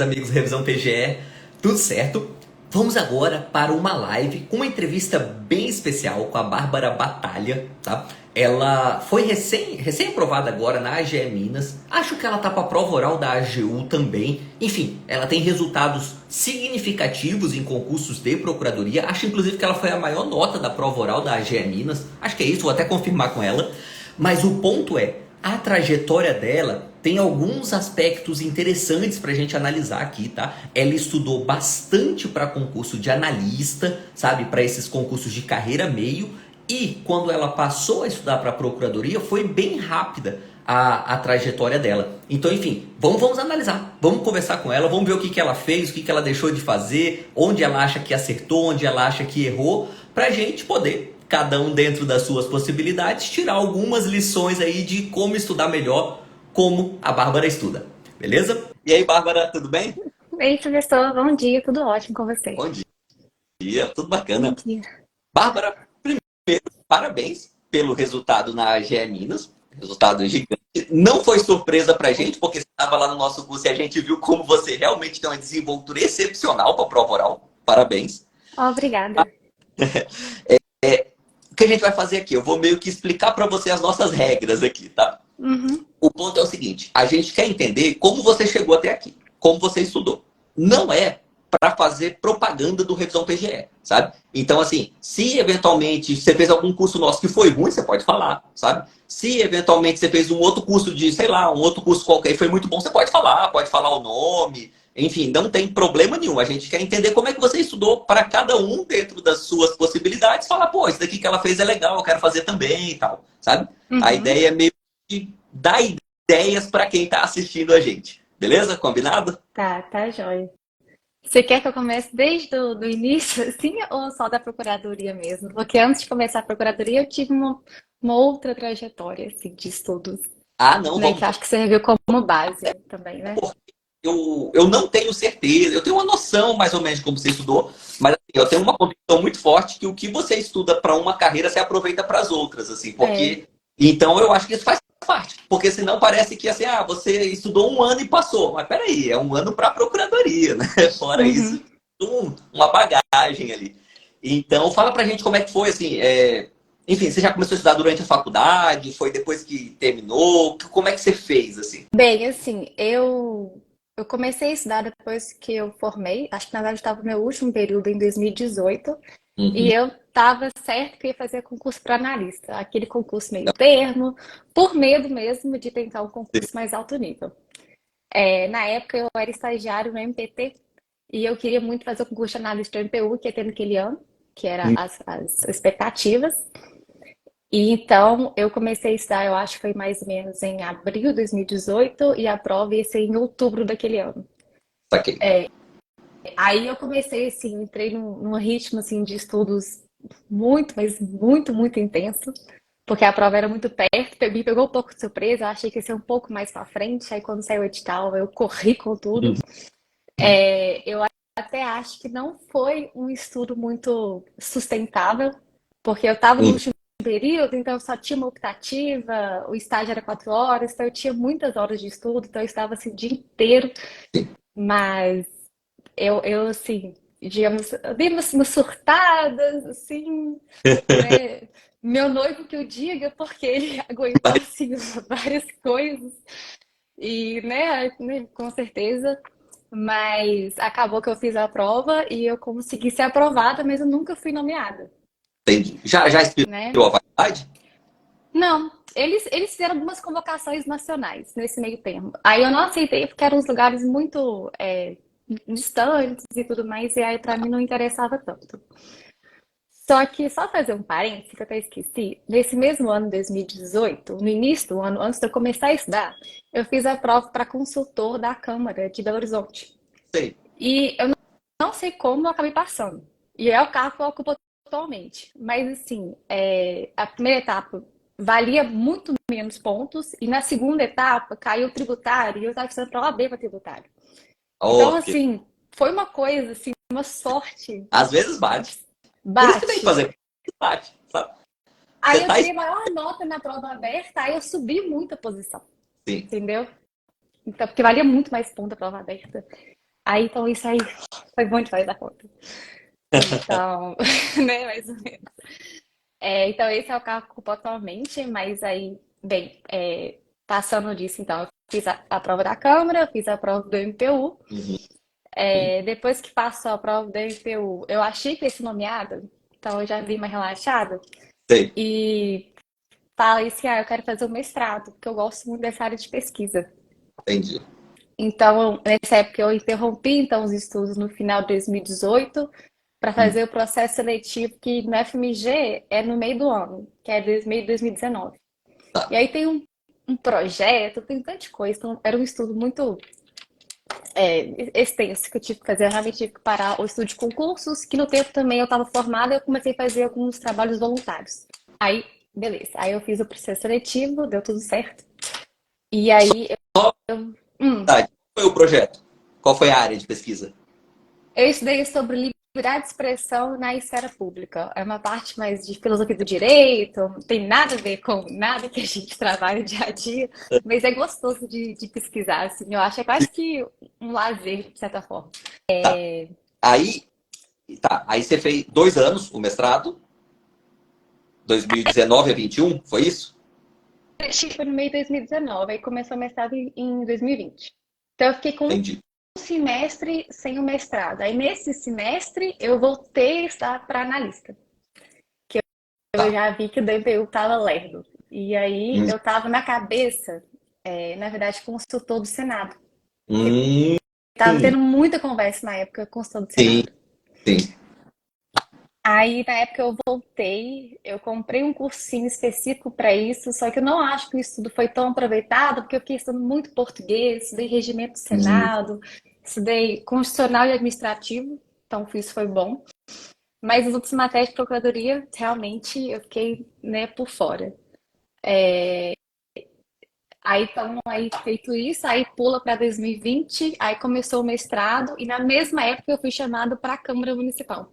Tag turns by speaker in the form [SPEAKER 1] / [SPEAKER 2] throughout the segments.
[SPEAKER 1] amigos da Revisão PGE, tudo certo? Vamos agora para uma live com uma entrevista bem especial com a Bárbara Batalha, tá? Ela foi recém-aprovada agora na AGE Minas, acho que ela tá para a prova oral da AGU também. Enfim, ela tem resultados significativos em concursos de procuradoria, acho inclusive que ela foi a maior nota da prova oral da AGE Minas, acho que é isso, vou até confirmar com ela. Mas o ponto é, a trajetória dela tem alguns aspectos interessantes para a gente analisar aqui, tá? Ela estudou bastante para concurso de analista, sabe? Para esses concursos de carreira meio. E quando ela passou a estudar para a procuradoria, foi bem rápida a trajetória dela. Então, enfim, vamos analisar. Vamos conversar com ela, vamos ver o que ela fez, o que ela deixou de fazer, onde ela acha que acertou, onde ela acha que errou, para a gente poder, cada um dentro das suas possibilidades, tirar algumas lições aí de como estudar melhor, como a Bárbara estuda. Beleza? E aí, Bárbara, tudo bem?
[SPEAKER 2] Ei, professor, bom dia, tudo ótimo com você?
[SPEAKER 1] Bom dia, tudo
[SPEAKER 2] Bom
[SPEAKER 1] bacana.
[SPEAKER 2] dia.
[SPEAKER 1] Bárbara, primeiro, parabéns pelo resultado na AGE Minas. Resultado gigante. Não foi surpresa pra gente, porque você estava lá no nosso curso e a gente viu como você realmente tem uma desenvoltura excepcional para a prova oral. Parabéns.
[SPEAKER 2] Obrigada.
[SPEAKER 1] O que a gente vai fazer aqui? Eu vou meio que explicar para você as nossas regras aqui, tá?
[SPEAKER 2] Uhum.
[SPEAKER 1] O ponto é o seguinte, a gente quer entender como você chegou até aqui, como você estudou. Não é para fazer propaganda do Revisão PGE, sabe? Então, assim, se eventualmente você fez algum curso nosso que foi ruim, você pode falar, sabe? Se eventualmente você fez um outro curso de, sei lá, um outro curso qualquer e foi muito bom, você pode falar o nome, enfim, não tem problema nenhum. A gente quer entender como é que você estudou para cada um dentro das suas possibilidades, falar, pô, isso daqui que ela fez é legal, eu quero fazer também e tal, sabe? A
[SPEAKER 2] Uhum.
[SPEAKER 1] ideia é meio que dar ideias para quem está assistindo a gente. Beleza? Combinado?
[SPEAKER 2] Tá, joia. Você quer que eu comece desde do início, assim, ou só da procuradoria mesmo? Porque antes de começar a procuradoria, eu tive uma outra trajetória, assim, de estudos,
[SPEAKER 1] Ah, não,
[SPEAKER 2] né,
[SPEAKER 1] vamos.
[SPEAKER 2] que eu acho que serviu como base também, né?
[SPEAKER 1] Eu não tenho certeza, eu tenho uma noção mais ou menos de como você estudou, mas assim, eu tenho uma convicção muito forte que o que você estuda para uma carreira você aproveita para as outras, assim,
[SPEAKER 2] É.
[SPEAKER 1] porque. Então eu acho que isso faz parte, porque senão parece que assim, ah, você estudou um ano e passou, mas peraí, é um ano para a procuradoria, né? Fora isso,
[SPEAKER 2] Uhum.
[SPEAKER 1] uma bagagem ali. Então, fala pra gente como é que foi, assim, enfim, você já começou a estudar durante a faculdade, foi depois que terminou, como é que você fez, assim?
[SPEAKER 2] Bem, assim, eu comecei a estudar depois que eu formei, acho que na verdade estava no meu último período em 2018. E
[SPEAKER 1] Uhum.
[SPEAKER 2] eu estava certo que ia fazer concurso para analista, aquele concurso meio termo, por medo mesmo de tentar um concurso mais alto nível. Na época eu era estagiário no MPT e eu queria muito fazer o concurso de analista do MPU, que ia ter naquele ano, que era as expectativas. E então eu comecei a estudar, eu acho que foi mais ou menos em abril de 2018 e a prova ia ser em outubro daquele ano.
[SPEAKER 1] Saquei.
[SPEAKER 2] Aí eu comecei assim, entrei num ritmo assim de estudos muito, mas muito, muito intenso, porque a prova era muito perto, me pegou um pouco de surpresa, eu achei que ia ser um pouco mais para frente, aí quando saiu o edital eu corri com tudo. Eu até acho que não foi um estudo muito sustentável, porque eu estava no
[SPEAKER 1] Uhum.
[SPEAKER 2] último período, então eu só tinha uma optativa, o estágio era 4 horas, então eu tinha muitas horas de estudo, então eu estava assim o dia inteiro, mas eu assim, digamos, eu dei umas surtadas, assim, né? Meu noivo que o diga, porque ele aguentou, assim, várias coisas. E, né, com certeza. Mas acabou que eu fiz a prova e eu consegui ser aprovada, mas eu nunca fui nomeada,
[SPEAKER 1] Entendi. Já
[SPEAKER 2] né?
[SPEAKER 1] expirou a validade?
[SPEAKER 2] Não, eles fizeram algumas convocações nacionais nesse meio termo. Aí eu não aceitei porque eram uns lugares muito distantes e tudo mais, e aí pra mim não interessava tanto. Só que, só fazer um parênteses, que eu até esqueci, nesse mesmo ano, 2018, no início do ano, antes de eu começar a estudar, eu fiz a prova para consultor da Câmara de Belo Horizonte.
[SPEAKER 1] Sei.
[SPEAKER 2] E eu não sei como eu acabei passando. E é o cargo que eu ocupo atualmente. Mas, assim, a primeira etapa valia muito menos pontos, e na segunda etapa caiu o tributário, e eu estava estudando para OAB para tributário. Então,
[SPEAKER 1] Ok.
[SPEAKER 2] assim, foi uma coisa, assim, uma sorte.
[SPEAKER 1] Às vezes bate. Por isso que tem que
[SPEAKER 2] Bate.
[SPEAKER 1] fazer. Bate, sabe?
[SPEAKER 2] Aí
[SPEAKER 1] Você
[SPEAKER 2] eu
[SPEAKER 1] tá
[SPEAKER 2] tirei maior nota na prova aberta, aí eu subi muito a posição,
[SPEAKER 1] assim.
[SPEAKER 2] entendeu? Então, porque valia muito mais ponto a prova aberta. Aí, então, isso aí foi bom demais da conta. Então, né, mais ou menos. Então, esse é o carro que eu ocupo atualmente, mas aí, bem, passando disso, então, eu fiz a prova da Câmara, fiz a prova do MPU.
[SPEAKER 1] Uhum.
[SPEAKER 2] Depois que passou a prova do MPU, eu achei que ia ser nomeada, então eu já vim mais relaxada.
[SPEAKER 1] Sei,
[SPEAKER 2] E falei assim, eu quero fazer o mestrado, porque eu gosto muito dessa área de pesquisa.
[SPEAKER 1] entendi.
[SPEAKER 2] Então, nessa época eu interrompi então os estudos no final de 2018 para
[SPEAKER 1] Hum,
[SPEAKER 2] fazer o processo seletivo que no FMG é no meio do ano, que é meio de 2019.
[SPEAKER 1] tá.
[SPEAKER 2] E aí tem um projeto, tem tanta coisa, então era um estudo muito extenso que eu tive que fazer. Eu realmente tive que parar o estudo de concursos, que no tempo também eu estava formada e eu comecei a fazer alguns trabalhos voluntários. Aí, beleza. Aí eu fiz o processo seletivo, deu tudo certo. E aí,
[SPEAKER 1] Só
[SPEAKER 2] hum,
[SPEAKER 1] verdade. Qual foi o projeto? Qual foi a área de pesquisa?
[SPEAKER 2] eu estudei sobre liberdade de expressão na esfera pública. É uma parte mais de filosofia do direito, não tem nada a ver com nada que a gente trabalha dia a dia, mas é gostoso de pesquisar, assim. Eu acho que é quase que um lazer, de certa forma.
[SPEAKER 1] Tá. Aí, tá. Aí você fez 2 anos o mestrado, 2019 a 21, foi isso?
[SPEAKER 2] Acho que foi no meio de 2019, aí começou o mestrado em 2020. Então eu fiquei com um
[SPEAKER 1] Entendi.
[SPEAKER 2] semestre sem o mestrado. Aí nesse semestre eu voltei a estudar para analista. Eu
[SPEAKER 1] Tá.
[SPEAKER 2] já vi que o DPU estava lerdo. E aí
[SPEAKER 1] Hum,
[SPEAKER 2] eu estava na cabeça, na verdade, consultor do Senado.
[SPEAKER 1] hum,
[SPEAKER 2] Tava tendo muita conversa na época com o consultor do
[SPEAKER 1] sim,
[SPEAKER 2] Senado.
[SPEAKER 1] sim.
[SPEAKER 2] Aí, na época, eu voltei, eu comprei um cursinho específico para isso, só que eu não acho que o estudo foi tão aproveitado, porque eu fiquei estudando muito português, estudei regimento do
[SPEAKER 1] Hum,
[SPEAKER 2] Senado, estudei constitucional e administrativo, então isso foi bom. Mas as outras matérias de procuradoria, realmente, eu fiquei, né, por fora. Aí, então, aí feito isso, aí pula para 2020, aí começou o mestrado, e na mesma época eu fui chamada para a Câmara Municipal.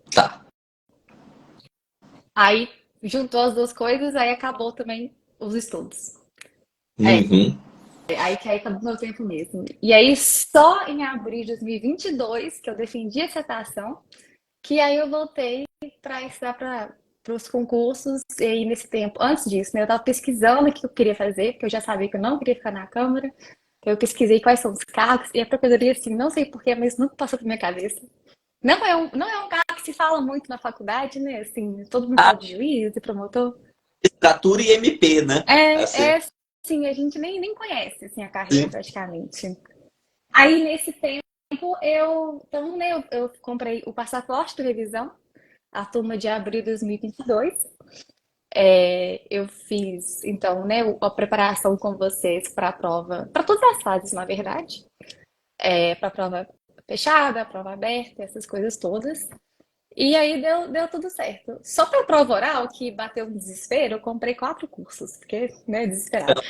[SPEAKER 1] tá.
[SPEAKER 2] Aí juntou as duas coisas, aí acabou também os estudos.
[SPEAKER 1] Uhum.
[SPEAKER 2] Aí que aí acabou meu tempo mesmo. E aí só em abril de 2022 que eu defendi a citação, que aí eu voltei para estudar para os concursos. E aí nesse tempo, antes disso, né, eu estava pesquisando o que eu queria fazer, porque eu já sabia que eu não queria ficar na Câmara. Então, eu pesquisei quais são os cargos e a procuradoria, assim, não sei porquê, mas nunca passou pela minha cabeça. Não é um cargo que se fala muito na faculdade, né? Assim, todo mundo
[SPEAKER 1] Ah,
[SPEAKER 2] fala de juiz, de promotor.
[SPEAKER 1] literatura e MP, né? Assim,
[SPEAKER 2] Assim, a gente nem conhece assim, a carreira
[SPEAKER 1] sim.
[SPEAKER 2] praticamente. Aí nesse tempo então, né, eu comprei o passaporte de revisão, a turma de abril de 2022. Eu fiz, então, né, a preparação com vocês para a prova, para todas as fases, na verdade. Para a prova fechada, a prova aberta, essas coisas todas. E aí deu tudo certo. Só para a prova oral, que bateu um desespero, eu comprei 4 cursos, porque, né, desesperado.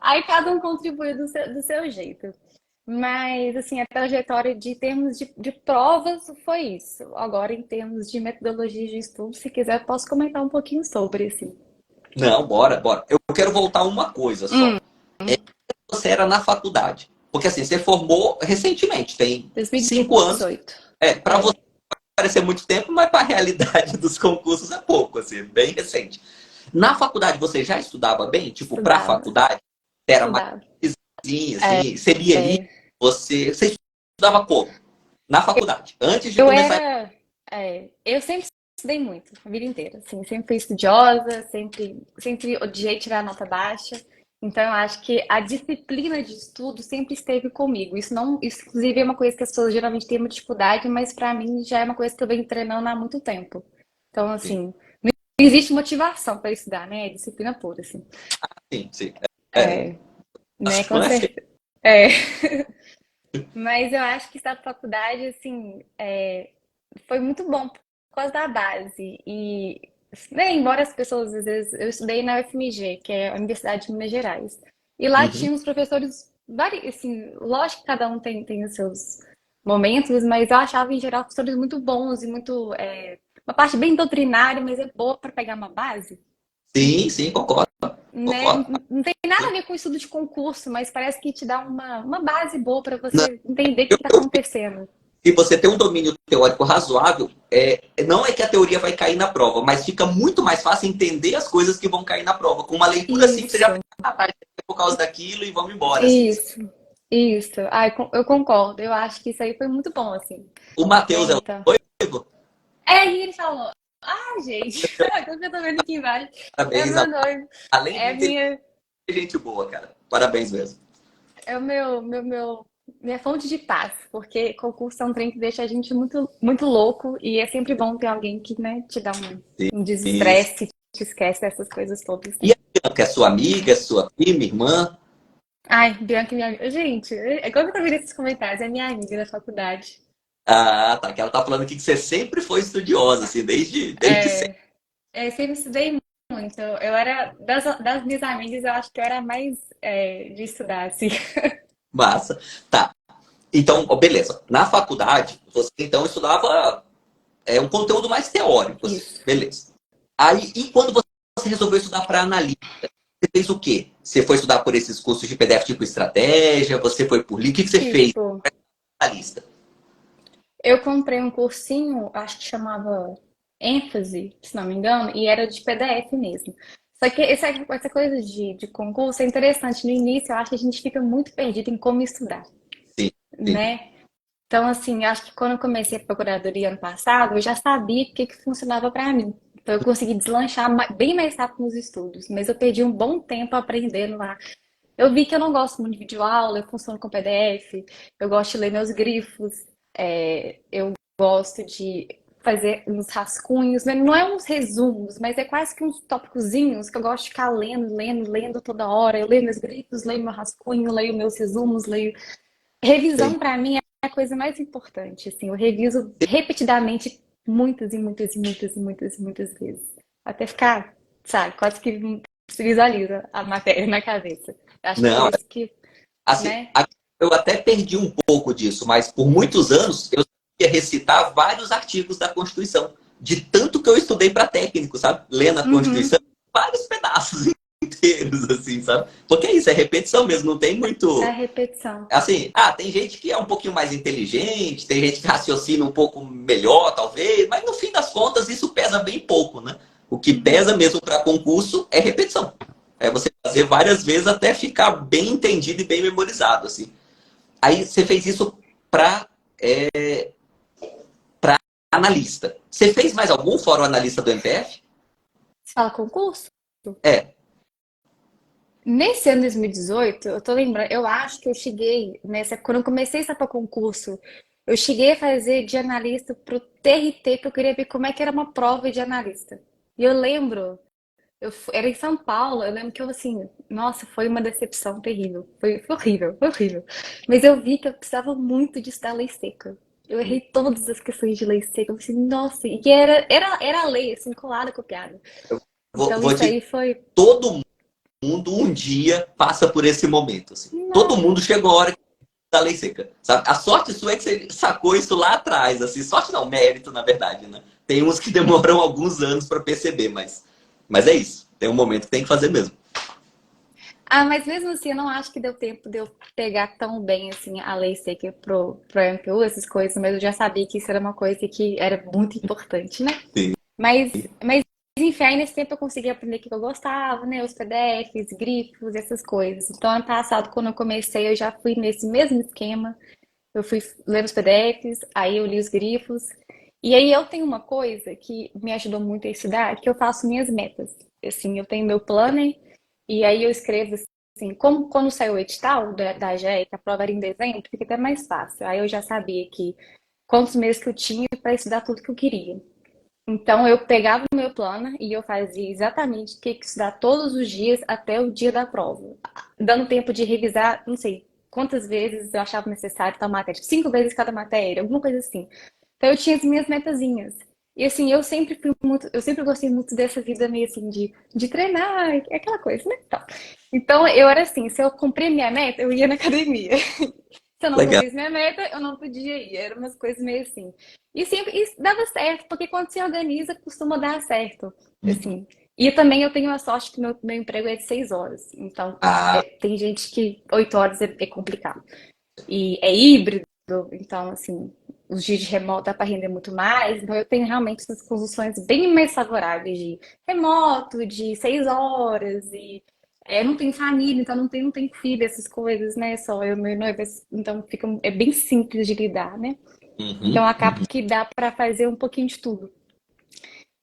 [SPEAKER 2] Aí cada um contribui do seu jeito. Mas, assim, a trajetória de termos de provas foi isso. Agora, em termos de metodologia de estudo, se quiser, eu posso comentar um pouquinho sobre, assim.
[SPEAKER 1] Não, bora, bora. Eu quero voltar a uma coisa só.
[SPEAKER 2] Hum,
[SPEAKER 1] Você era na faculdade. Porque assim, você formou recentemente, tem 5 anos.
[SPEAKER 2] 2018.
[SPEAKER 1] Para você parecer muito tempo, mas para a realidade dos concursos é pouco, assim, bem recente. Na faculdade você já estudava bem? Tipo, para a
[SPEAKER 2] Estudava,
[SPEAKER 1] faculdade, era mais
[SPEAKER 2] estudava.
[SPEAKER 1] assim, você lia ali, você estudava como? Na faculdade, antes de
[SPEAKER 2] Eu
[SPEAKER 1] começar.
[SPEAKER 2] era. Eu sempre estudei muito, a vida inteira. Assim, sempre fui estudiosa, sempre odiei tirar nota baixa. Então, eu acho que a disciplina de estudo sempre esteve comigo. Isso não, isso, inclusive, é uma coisa que as pessoas geralmente têm uma dificuldade, mas para mim já é uma coisa que eu venho treinando há muito tempo. Então,
[SPEAKER 1] Sim,
[SPEAKER 2] assim, não existe motivação para estudar, né? É disciplina pura, assim.
[SPEAKER 1] sim, sim. É,
[SPEAKER 2] É, né?
[SPEAKER 1] acho que
[SPEAKER 2] Com
[SPEAKER 1] não é feio.
[SPEAKER 2] certeza. É. Mas eu acho que estar na faculdade, assim, foi muito bom por causa da base. E, né, embora as pessoas, às vezes, eu estudei na UFMG, que é a Universidade de Minas Gerais. E lá
[SPEAKER 1] Uhum.
[SPEAKER 2] tinha uns professores, assim, lógico que cada um tem os seus momentos, mas eu achava, em geral, professores muito bons e muito. Uma parte bem doutrinária, mas é boa para pegar uma base.
[SPEAKER 1] Sim, sim, concordo.
[SPEAKER 2] né?
[SPEAKER 1] Concordo.
[SPEAKER 2] Não tem nada a ver com estudo de concurso, mas parece que te dá uma base boa para
[SPEAKER 1] Não,
[SPEAKER 2] você entender o que
[SPEAKER 1] eu,
[SPEAKER 2] está
[SPEAKER 1] eu
[SPEAKER 2] acontecendo.
[SPEAKER 1] se você tem um domínio teórico razoável, não é que a teoria vai cair na prova, mas fica muito mais fácil entender as coisas que vão cair na prova. Com uma leitura simples, você já
[SPEAKER 2] Isso,
[SPEAKER 1] pensa, tá, é por causa daquilo e vamos embora, assim.
[SPEAKER 2] isso, isso. Ai, eu concordo. Eu acho que isso aí foi muito bom, assim,
[SPEAKER 1] O
[SPEAKER 2] né?
[SPEAKER 1] Matheus é o
[SPEAKER 2] Então.
[SPEAKER 1] noivo?
[SPEAKER 2] É, e ele falou: Ah, gente, agora que eu tô vendo aqui embaixo, é
[SPEAKER 1] Parabéns.
[SPEAKER 2] meu noivo,
[SPEAKER 1] Além de
[SPEAKER 2] é
[SPEAKER 1] inteligente,
[SPEAKER 2] minha,
[SPEAKER 1] gente boa, cara. Parabéns mesmo.
[SPEAKER 2] é o minha fonte de paz, porque concurso é um trem que deixa a gente muito, muito louco e é sempre bom ter alguém que, né, te dá um
[SPEAKER 1] Isso.
[SPEAKER 2] desestresse, te esquece dessas coisas todas,
[SPEAKER 1] E
[SPEAKER 2] né?
[SPEAKER 1] a Bianca é sua amiga, é sua prima, irmã?
[SPEAKER 2] Ai, Bianca, minha amiga. Gente, quando eu vi esses comentários, é minha amiga da faculdade.
[SPEAKER 1] Ah, tá. Que ela tá falando aqui que você sempre foi estudiosa, assim, desde sempre.
[SPEAKER 2] É, sempre estudei muito. Eu era, das minhas amigas, eu acho que eu era mais de estudar, assim.
[SPEAKER 1] Massa. Tá. Então, ó, beleza. Na faculdade, você então estudava um conteúdo mais teórico, assim.
[SPEAKER 2] Isso.
[SPEAKER 1] Beleza. Aí, e quando você resolveu estudar para analista, você fez o quê? Você foi estudar por esses cursos de PDF tipo estratégia? Você foi por livro? O que você fez
[SPEAKER 2] Tipo,
[SPEAKER 1] para analista?
[SPEAKER 2] eu comprei um cursinho, acho que chamava ênfase, se não me engano, e era de PDF mesmo. Só que essa coisa de concurso é interessante. No início, eu acho que a gente fica muito perdido em como estudar,
[SPEAKER 1] Sim, sim.
[SPEAKER 2] né? Então, assim, acho que quando eu comecei a procuradoria ano passado, eu já sabia o que que funcionava para mim. Então, eu consegui deslanchar bem mais rápido nos estudos, mas eu perdi um bom tempo aprendendo lá. Eu vi que eu não gosto muito de videoaula, eu funciono com PDF, eu gosto de ler meus grifos, eu gosto de fazer uns rascunhos, né? Não é uns resumos, mas é quase que uns tópicozinhos que eu gosto de ficar lendo, lendo, lendo toda hora. Eu leio meus grifos, leio meu rascunho, leio meus resumos, leio.
[SPEAKER 1] Sim.
[SPEAKER 2] Revisão para mim é a coisa mais importante, assim, eu reviso repetidamente muitas e muitas e muitas e muitas e muitas vezes, até ficar, sabe, quase que se visualiza a matéria na cabeça. Eu acho que por
[SPEAKER 1] Não,
[SPEAKER 2] isso que,
[SPEAKER 1] assim,
[SPEAKER 2] né?
[SPEAKER 1] eu até perdi um pouco disso, mas por muitos anos eu ia recitar vários artigos da Constituição, de tanto que eu estudei para técnico, sabe? Lendo a
[SPEAKER 2] Uhum,
[SPEAKER 1] Constituição, vários pedaços inteiros, assim, sabe? Porque é isso, é repetição mesmo, não tem
[SPEAKER 2] é a
[SPEAKER 1] muito.
[SPEAKER 2] repetição.
[SPEAKER 1] Assim, tem gente que é um pouquinho mais inteligente, tem gente que raciocina um pouco melhor, talvez, mas no fim das contas isso pesa bem pouco, né? O que
[SPEAKER 2] Uhum.
[SPEAKER 1] pesa mesmo para concurso é repetição. É você fazer várias vezes até ficar bem entendido e bem memorizado, assim. Aí você fez isso para analista. Você fez mais algum fora o analista do MPF?
[SPEAKER 2] Você fala concurso?
[SPEAKER 1] É.
[SPEAKER 2] Nesse ano 2018, eu tô lembrando, eu acho que eu cheguei quando eu comecei a estudar para concurso, eu cheguei a fazer de analista pro TRT, que eu queria ver como é que era uma prova de analista. E eu lembro, era em São Paulo, eu lembro que eu assim, nossa, foi uma decepção terrível. Foi horrível, foi horrível. Mas eu vi que eu precisava muito de estudar lei seca. Eu errei todas as questões de lei seca. Eu pensei, nossa, e que era a lei, assim, colada, copiada.
[SPEAKER 1] Vou,
[SPEAKER 2] Então
[SPEAKER 1] vou
[SPEAKER 2] isso
[SPEAKER 1] dizer,
[SPEAKER 2] aí foi.
[SPEAKER 1] todo mundo um dia passa por esse momento. Assim. Todo
[SPEAKER 2] Nossa.
[SPEAKER 1] mundo chegou a hora da lei seca. Sabe? A sorte sua é que você sacou isso lá atrás. Assim. Sorte não, mérito, na verdade. Né? Tem uns que demoram alguns anos para perceber, mas é isso. Tem um momento que tem que fazer mesmo.
[SPEAKER 2] Ah, mas mesmo assim, eu não acho que deu tempo de eu pegar tão bem assim a lei seca pro MPU, essas coisas, mas eu já sabia que isso era uma coisa que era muito importante, né?
[SPEAKER 1] Sim.
[SPEAKER 2] Mas enfim, aí nesse tempo eu consegui aprender o que eu gostava, né? Os PDFs, grifos, essas coisas. Então, ano passado, quando eu comecei, eu já fui nesse mesmo esquema. Eu fui lendo os PDFs, aí eu li os grifos. E aí eu tenho uma coisa que me ajudou muito a estudar, que eu faço minhas metas. Assim, eu tenho meu planner, e aí eu escrevo assim, como quando saiu o edital da AGE, que a prova era em dezembro, fica até mais fácil. Aí eu já sabia que quantos meses que eu tinha para estudar tudo que eu queria. Então eu pegava o meu plano e eu fazia exatamente o que estudar todos os dias até o dia da prova, dando tempo de revisar, não sei quantas vezes eu achava necessário tal matéria, tipo, 5 vezes cada matéria, alguma coisa assim. Então eu tinha as minhas metazinhas. E assim, eu sempre gostei muito dessa vida meio assim de treinar, aquela coisa, né? Então eu era assim, se eu cumprir minha meta, eu ia na academia. Se eu não
[SPEAKER 1] Legal.
[SPEAKER 2] cumprisse minha meta, eu não podia ir. Eram umas coisas meio assim. E sempre isso dava certo, porque quando se organiza, costuma dar certo. Assim. E também eu tenho a sorte que meu emprego é de 6 horas. Então,
[SPEAKER 1] Ah,
[SPEAKER 2] tem gente que 8 horas é complicado. E é híbrido, então, assim, os dias de remoto dá para render muito mais. Então, eu tenho realmente essas condições bem mais favoráveis de remoto, de 6 horas. E não tenho família, então não tenho filho, essas coisas, né? Só eu e meu noivo. Então, é bem simples de lidar, né? Então,
[SPEAKER 1] uhum,
[SPEAKER 2] acaba
[SPEAKER 1] uhum.
[SPEAKER 2] que dá para fazer um pouquinho de tudo.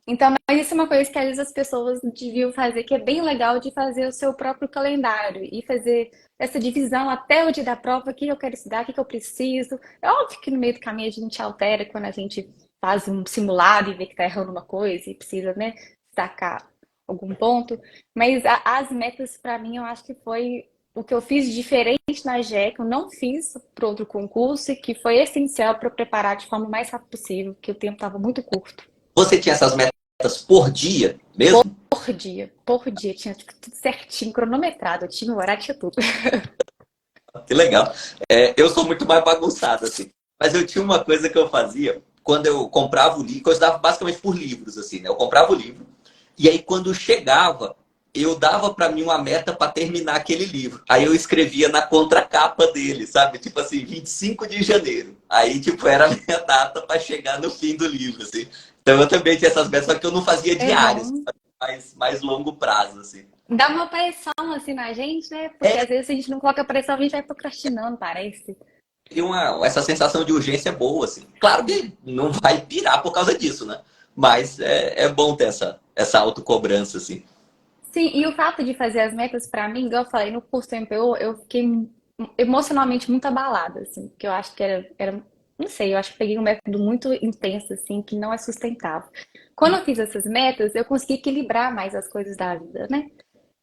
[SPEAKER 2] Então, mas isso é uma coisa que às vezes as pessoas deviam fazer, que é bem legal de fazer o seu próprio calendário e fazer essa divisão até o dia da prova, o que eu quero estudar, o que eu preciso. É óbvio que no meio do caminho a gente altera quando a gente faz um simulado e vê que está errando uma coisa e precisa, né, destacar algum ponto. Mas as metas, para mim, eu acho que foi o que eu fiz de diferente na GE, que eu não fiz para outro concurso e que foi essencial para eu preparar de forma mais rápida possível, porque o tempo estava muito curto.
[SPEAKER 1] Você tinha essas metas por dia mesmo?
[SPEAKER 2] Por dia, tinha tipo, tudo certinho, cronometrado, eu tinha o horário, tinha tudo.
[SPEAKER 1] Que legal. É, eu sou muito mais bagunçado, assim. Mas eu tinha uma coisa que eu fazia quando eu comprava o livro, que eu estudava basicamente por livros, assim, né? Eu comprava o livro, e aí quando chegava, eu dava para mim uma meta para terminar aquele livro. Aí eu escrevia na contracapa dele, sabe? Tipo assim, 25 de janeiro. Aí, tipo, era a minha data para chegar no fim do livro, assim. Então eu também tinha essas metas, só que eu não fazia
[SPEAKER 2] É
[SPEAKER 1] diárias,
[SPEAKER 2] bom.
[SPEAKER 1] mais longo prazo, assim.
[SPEAKER 2] Dá uma pressão assim na gente, né? Porque
[SPEAKER 1] É,
[SPEAKER 2] às vezes se a gente não coloca pressão, a gente vai procrastinando, parece.
[SPEAKER 1] e essa sensação de urgência é boa, assim. Claro que não vai pirar por causa disso, né? Mas é bom ter essa autocobrança, assim.
[SPEAKER 2] Sim, e o fato de fazer as metas, pra mim, igual eu falei, no curso do MPO, eu fiquei emocionalmente muito abalada, assim, porque eu acho que não sei, eu acho que peguei um método muito intenso, assim, que não é sustentável. Quando eu fiz essas metas, eu consegui equilibrar mais as coisas da vida, né?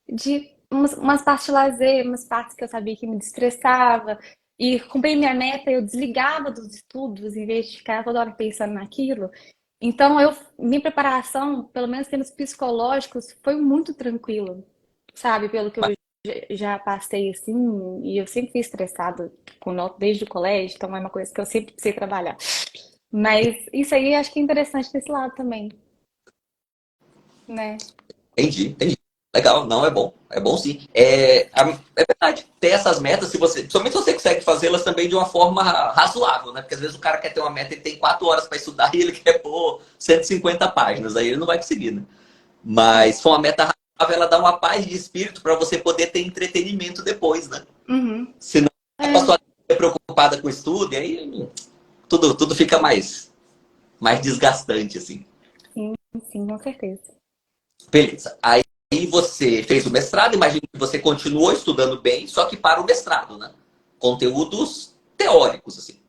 [SPEAKER 2] De umas partes de lazer, umas partes que eu sabia que me destressava. E cumpri minha meta, eu desligava dos estudos em vez de ficar toda hora pensando naquilo. Então, minha preparação, pelo menos em termos psicológicos, foi muito tranquila, sabe? Pelo que eu já passei assim, e eu sempre fui estressada com nota desde o colégio, então é uma coisa que eu sempre precisei trabalhar. Mas isso aí acho que é interessante desse lado também, né?
[SPEAKER 1] Entendi, entendi. Legal, não, é bom. É bom sim. É verdade. Ter essas metas, se você, principalmente se você consegue fazê-las também de uma forma razoável, né? Porque às vezes o cara quer ter uma meta e tem 4 horas para estudar e ele quer pôr 150 páginas. Aí ele não vai conseguir, né? Mas se for uma meta razoável, ela dá uma paz de espírito para você poder ter entretenimento depois, né?
[SPEAKER 2] Uhum.
[SPEAKER 1] Senão a
[SPEAKER 2] É,
[SPEAKER 1] pessoa é preocupada com o estudo e aí tudo fica mais desgastante, assim.
[SPEAKER 2] sim, sim, com certeza.
[SPEAKER 1] Beleza. Aí você fez o mestrado, imagino que você continuou estudando bem, só que para o mestrado, né? Conteúdos teóricos, assim.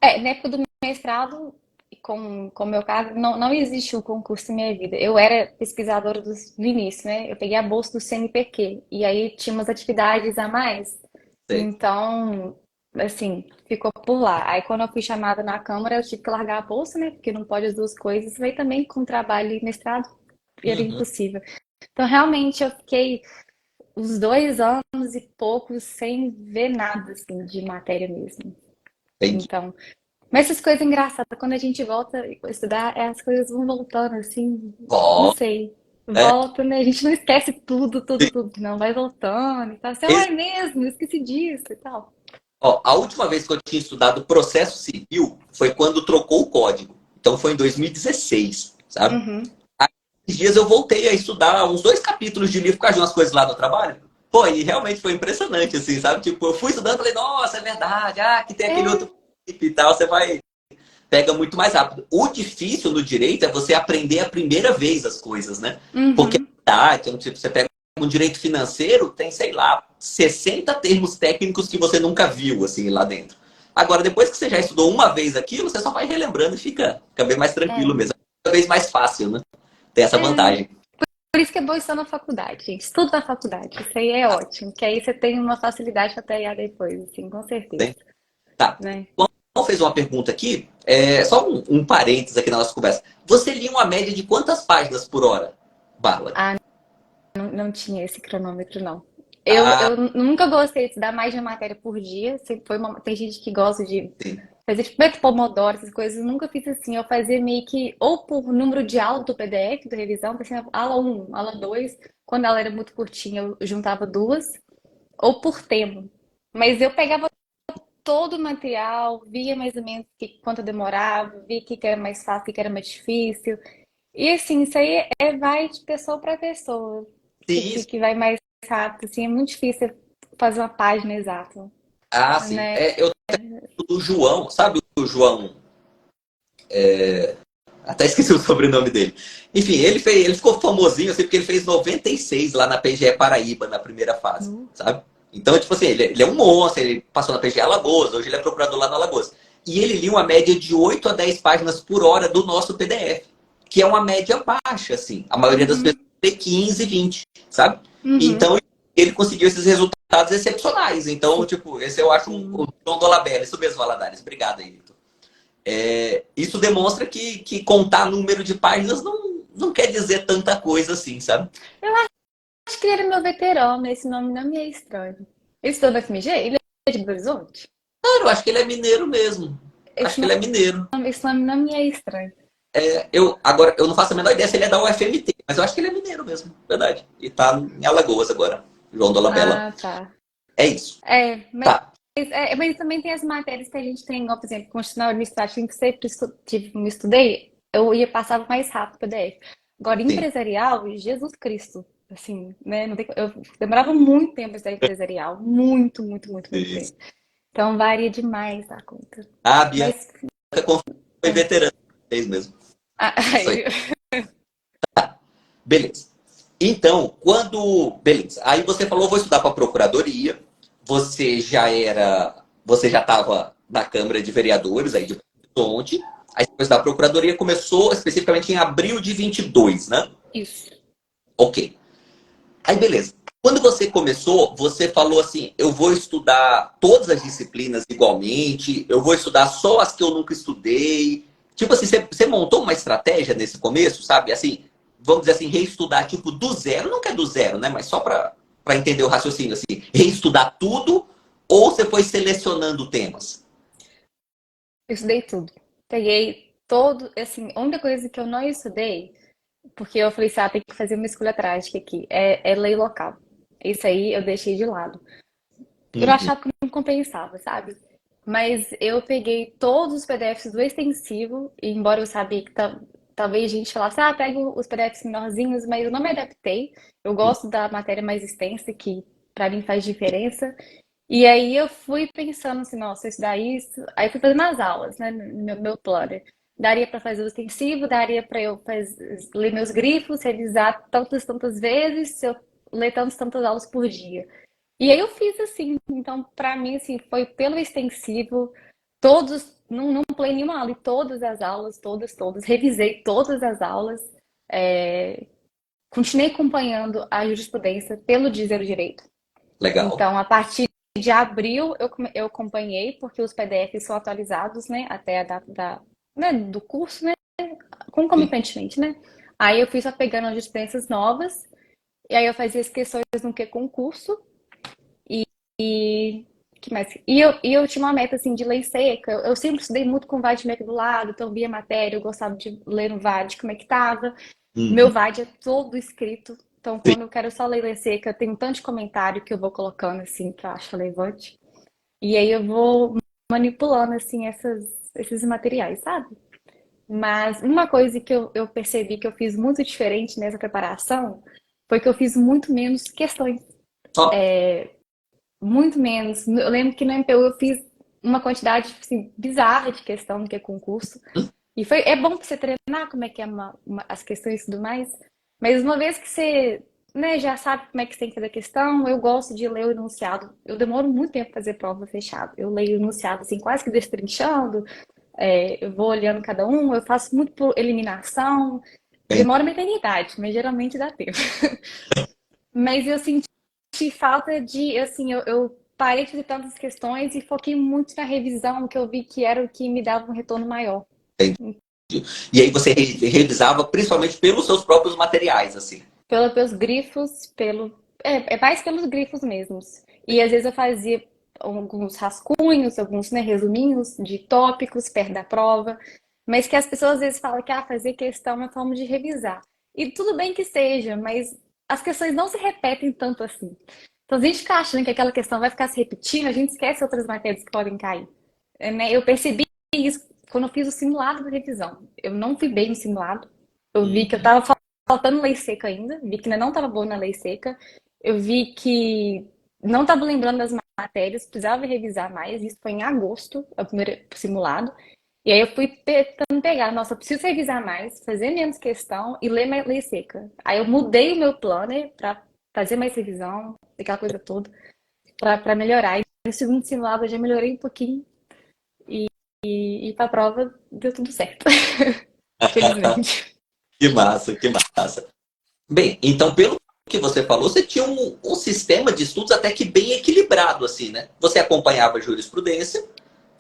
[SPEAKER 2] Na época do mestrado, com o meu caso, não existe o concurso na minha vida. Eu era pesquisadora do início, né? Eu peguei a bolsa do CNPq, e aí tinha umas atividades a mais.
[SPEAKER 1] Sei.
[SPEAKER 2] Então, assim, ficou por lá. Aí quando eu fui chamada na Câmara, eu tive que largar a bolsa, né? Porque não pode as duas coisas. Aí também com trabalho e mestrado, era
[SPEAKER 1] Uhum,
[SPEAKER 2] impossível. Então, realmente, eu fiquei uns 2 anos e poucos sem ver nada, assim, de matéria mesmo.
[SPEAKER 1] entendi.
[SPEAKER 2] Então, mas essas coisas engraçadas, quando a gente volta a estudar, as coisas vão voltando, assim, não
[SPEAKER 1] Ó,
[SPEAKER 2] sei.
[SPEAKER 1] é,
[SPEAKER 2] Volta, né? A gente não esquece tudo, tudo, tudo. Não, vai voltando e tal. Assim,
[SPEAKER 1] esse-
[SPEAKER 2] é mesmo, eu esqueci disso e tal.
[SPEAKER 1] ó, a última vez que eu tinha estudado processo civil foi quando trocou o código. Então foi em 2016, sabe?
[SPEAKER 2] Uhum.
[SPEAKER 1] Esses dias eu voltei a estudar uns 2 capítulos de livro por causa de umas coisas lá no trabalho. Pô, e realmente foi impressionante, assim, sabe? Tipo, eu fui estudando e falei, nossa, é verdade, que tem aquele outro
[SPEAKER 2] É,
[SPEAKER 1] princípio e tal, você vai pega muito mais rápido. O difícil no direito é você aprender a primeira vez as coisas, né? Porque
[SPEAKER 2] uhum.
[SPEAKER 1] então, tipo, você pega um direito financeiro, tem, sei lá, 60 termos técnicos que você nunca viu, assim, lá dentro. Agora, depois que você já estudou uma vez aquilo, você só vai relembrando e fica bem mais tranquilo
[SPEAKER 2] É,
[SPEAKER 1] mesmo. Cada vez mais fácil, né? Tem essa
[SPEAKER 2] é.
[SPEAKER 1] vantagem.
[SPEAKER 2] Por isso que é bom estar na faculdade, gente. Estudo na faculdade. Isso aí é ótimo. Que aí você tem uma facilidade para pegar depois, assim, com certeza.
[SPEAKER 1] Né? Tá.
[SPEAKER 2] Né?
[SPEAKER 1] Então, fez uma pergunta aqui, só um parênteses aqui na nossa conversa. Você lia uma média de quantas páginas por hora, Bárbara?
[SPEAKER 2] Ah, não tinha esse cronômetro, não. Eu,
[SPEAKER 1] Ah,
[SPEAKER 2] eu nunca gostei de estudar mais de uma matéria por dia. Sempre tem gente que gosta de
[SPEAKER 1] sim.
[SPEAKER 2] Fazia tipo método Pomodoro, essas coisas, eu nunca fiz assim. Eu fazia meio que, ou por número de aula do PDF, da revisão, então, assim, aula um, aula 2. Quando ela era muito curtinha, eu juntava duas, ou por tema. Mas eu pegava todo o material, via mais ou menos quanto demorava, via o que era mais fácil, o que era mais difícil. E assim, isso aí vai de pessoa para pessoa,
[SPEAKER 1] Sim,
[SPEAKER 2] que vai mais rápido, assim, é muito difícil fazer uma página exata,
[SPEAKER 1] sim.
[SPEAKER 2] né?
[SPEAKER 1] Eu do João, sabe o João? Até esqueci o sobrenome dele. Enfim, ele ficou famosinho assim porque ele fez 96 lá na PGE Paraíba, na primeira fase,
[SPEAKER 2] Nu.
[SPEAKER 1] sabe? Então, tipo assim, ele é um monstro, ele passou na PGE Alagoas, hoje ele é procurador lá na Alagoas. E ele lia uma média de 8 a 10 páginas por hora do nosso PDF, que é uma média baixa, assim. A maioria das pessoas
[SPEAKER 2] Uhum,
[SPEAKER 1] lê 15, 20, sabe?
[SPEAKER 2] uhum,
[SPEAKER 1] Então, ele conseguiu esses resultados excepcionais. Então,
[SPEAKER 2] sim,
[SPEAKER 1] tipo, esse eu acho
[SPEAKER 2] sim.
[SPEAKER 1] o João Dolabella. Isso mesmo, Valadares. Obrigado aí, Vitor. Isso demonstra que contar número de páginas não quer dizer tanta coisa assim, sabe?
[SPEAKER 2] Eu acho que ele era meu veterano, esse nome não me é estranho. Ele estudou no FMG? Ele é de Belo Horizonte?
[SPEAKER 1] Cara, eu acho que ele é mineiro mesmo. Acho
[SPEAKER 2] Esse
[SPEAKER 1] que ele é mineiro.
[SPEAKER 2] esse nome não me é estranho.
[SPEAKER 1] Agora, eu não faço a menor ideia se ele é da UFMT, mas eu acho que ele é mineiro mesmo, verdade. E tá em Alagoas agora, João Dolabella.
[SPEAKER 2] Ah, tá.
[SPEAKER 1] É isso.
[SPEAKER 2] É,
[SPEAKER 1] Tá.
[SPEAKER 2] mas também tem as matérias que a gente tem, igual, por exemplo, Constitucional Administrativo, que sempre me estudei, eu ia passava mais rápido o PDF. Agora,
[SPEAKER 1] Sim.
[SPEAKER 2] empresarial, Jesus Cristo, assim, né? Não tem, eu demorava muito tempo para estudar empresarial. Muito, muito, muito, muito
[SPEAKER 1] Isso.
[SPEAKER 2] tempo. Então, varia demais a conta.
[SPEAKER 1] A Bianca
[SPEAKER 2] Mas,
[SPEAKER 1] foi veterana. É isso mesmo. Isso aí.
[SPEAKER 2] aí,
[SPEAKER 1] Beleza. Então, beleza. Aí você falou, vou estudar para procuradoria. Você já estava na Câmara de Vereadores aí de Belo Horizonte. Aí depois da procuradoria começou especificamente em abril de 22, né?
[SPEAKER 2] isso.
[SPEAKER 1] Ok. Aí beleza. Quando você começou, você falou assim: eu vou estudar todas as disciplinas igualmente, eu vou estudar só as que eu nunca estudei. Tipo assim, você montou uma estratégia nesse começo, sabe? Assim, vamos dizer assim, reestudar tipo do zero, não que é do zero, né? Mas só para entender o raciocínio, assim, reestudar tudo, ou você foi selecionando temas?
[SPEAKER 2] Eu estudei tudo. Peguei todo, assim, a única coisa que eu não estudei, porque eu falei, tem que fazer uma escolha trágica aqui, é lei local. Isso aí eu deixei de lado. Eu
[SPEAKER 1] Uhum.
[SPEAKER 2] achava que não compensava, sabe? Mas eu peguei todos os PDFs do extensivo, e embora eu sabia que talvez a gente falasse, pega os PDFs menorzinhos, mas eu não me adaptei. Eu gosto da matéria mais extensa, que pra mim faz diferença. E aí eu fui pensando assim, nossa, estudar isso. Aí eu fui fazendo as aulas, né, no meu planner. Daria para fazer o extensivo, daria para eu ler meus grifos, revisar tantas vezes, se eu ler tantas aulas por dia. E aí eu fiz assim, então para mim assim, foi pelo extensivo, não pulei nenhuma aula, e todas as aulas, todas, revisei todas as aulas, é, continuei acompanhando a jurisprudência pelo Dizer o Direito.
[SPEAKER 1] Legal.
[SPEAKER 2] Então, a partir de abril, eu acompanhei, porque os PDFs são atualizados, né, até a data né, do curso, né,
[SPEAKER 1] Sim.
[SPEAKER 2] concomitantemente, né? Aí eu fui só pegando as dispensas novas, e aí eu fazia as questões no que concurso, e que mais? E eu tinha uma meta assim de lei seca. Eu sempre estudei muito com o VAD do lado, então via matéria, eu gostava de ler no VAD como é que tava. Meu
[SPEAKER 1] Uhum.
[SPEAKER 2] VAD é todo escrito. Então,
[SPEAKER 1] Sim.
[SPEAKER 2] quando eu quero só ler lei seca, eu tenho um tanto de comentário que eu vou colocando assim, que eu acho relevante. E aí eu vou manipulando assim esses materiais, sabe? Mas uma coisa que eu percebi que eu fiz muito diferente nessa preparação foi que eu fiz muito menos questões.
[SPEAKER 1] Ó,
[SPEAKER 2] Muito menos. Eu lembro que no MPU eu fiz uma quantidade assim, bizarra de questão do que é concurso. E é bom para você treinar como é que é as questões e tudo mais. Mas uma vez que você, né, já sabe como é que você tem que fazer a questão, eu gosto de ler o enunciado. Eu demoro muito tempo para fazer prova fechada. Eu leio o enunciado assim, quase que destrinchando. Eu vou olhando cada um. Eu faço muito por eliminação.
[SPEAKER 1] bem,
[SPEAKER 2] Demora uma eternidade, mas geralmente dá tempo. Mas eu senti falta de, assim, eu parei de fazer tantas questões e foquei muito na revisão, que eu vi que era o que me dava um retorno maior.
[SPEAKER 1] bem. E aí você revisava principalmente pelos seus próprios materiais, assim.
[SPEAKER 2] Pelos grifos, é mais pelos grifos mesmos. E às vezes eu fazia alguns rascunhos, alguns, né, resuminhos de tópicos perto da prova, mas que as pessoas às vezes falam que fazer questão é uma forma de revisar. E tudo bem que seja, mas as questões não se repetem tanto assim. Então, a gente fica achando que aquela questão vai ficar se repetindo, a gente esquece outras matérias que podem cair. Né? Eu percebi isso quando eu fiz o simulado da revisão. Eu não fui bem no simulado. Eu vi que eu
[SPEAKER 1] Uhum.
[SPEAKER 2] estava faltando lei seca ainda, vi que ainda não estava boa na lei seca. Eu vi que não estava lembrando das matérias, precisava revisar mais. Isso foi em agosto, o primeiro simulado. E aí eu fui tentando pegar, nossa, eu preciso revisar mais, fazer menos questão e ler mais lei seca. Aí eu mudei o meu planner para fazer mais revisão, aquela coisa toda, para melhorar. E no segundo simulado eu já melhorei um pouquinho e para a prova deu tudo certo, felizmente.
[SPEAKER 1] Que massa, que massa. Bem, então, pelo que você falou, você tinha um sistema de estudos até que bem equilibrado, assim, né? Você acompanhava a jurisprudência,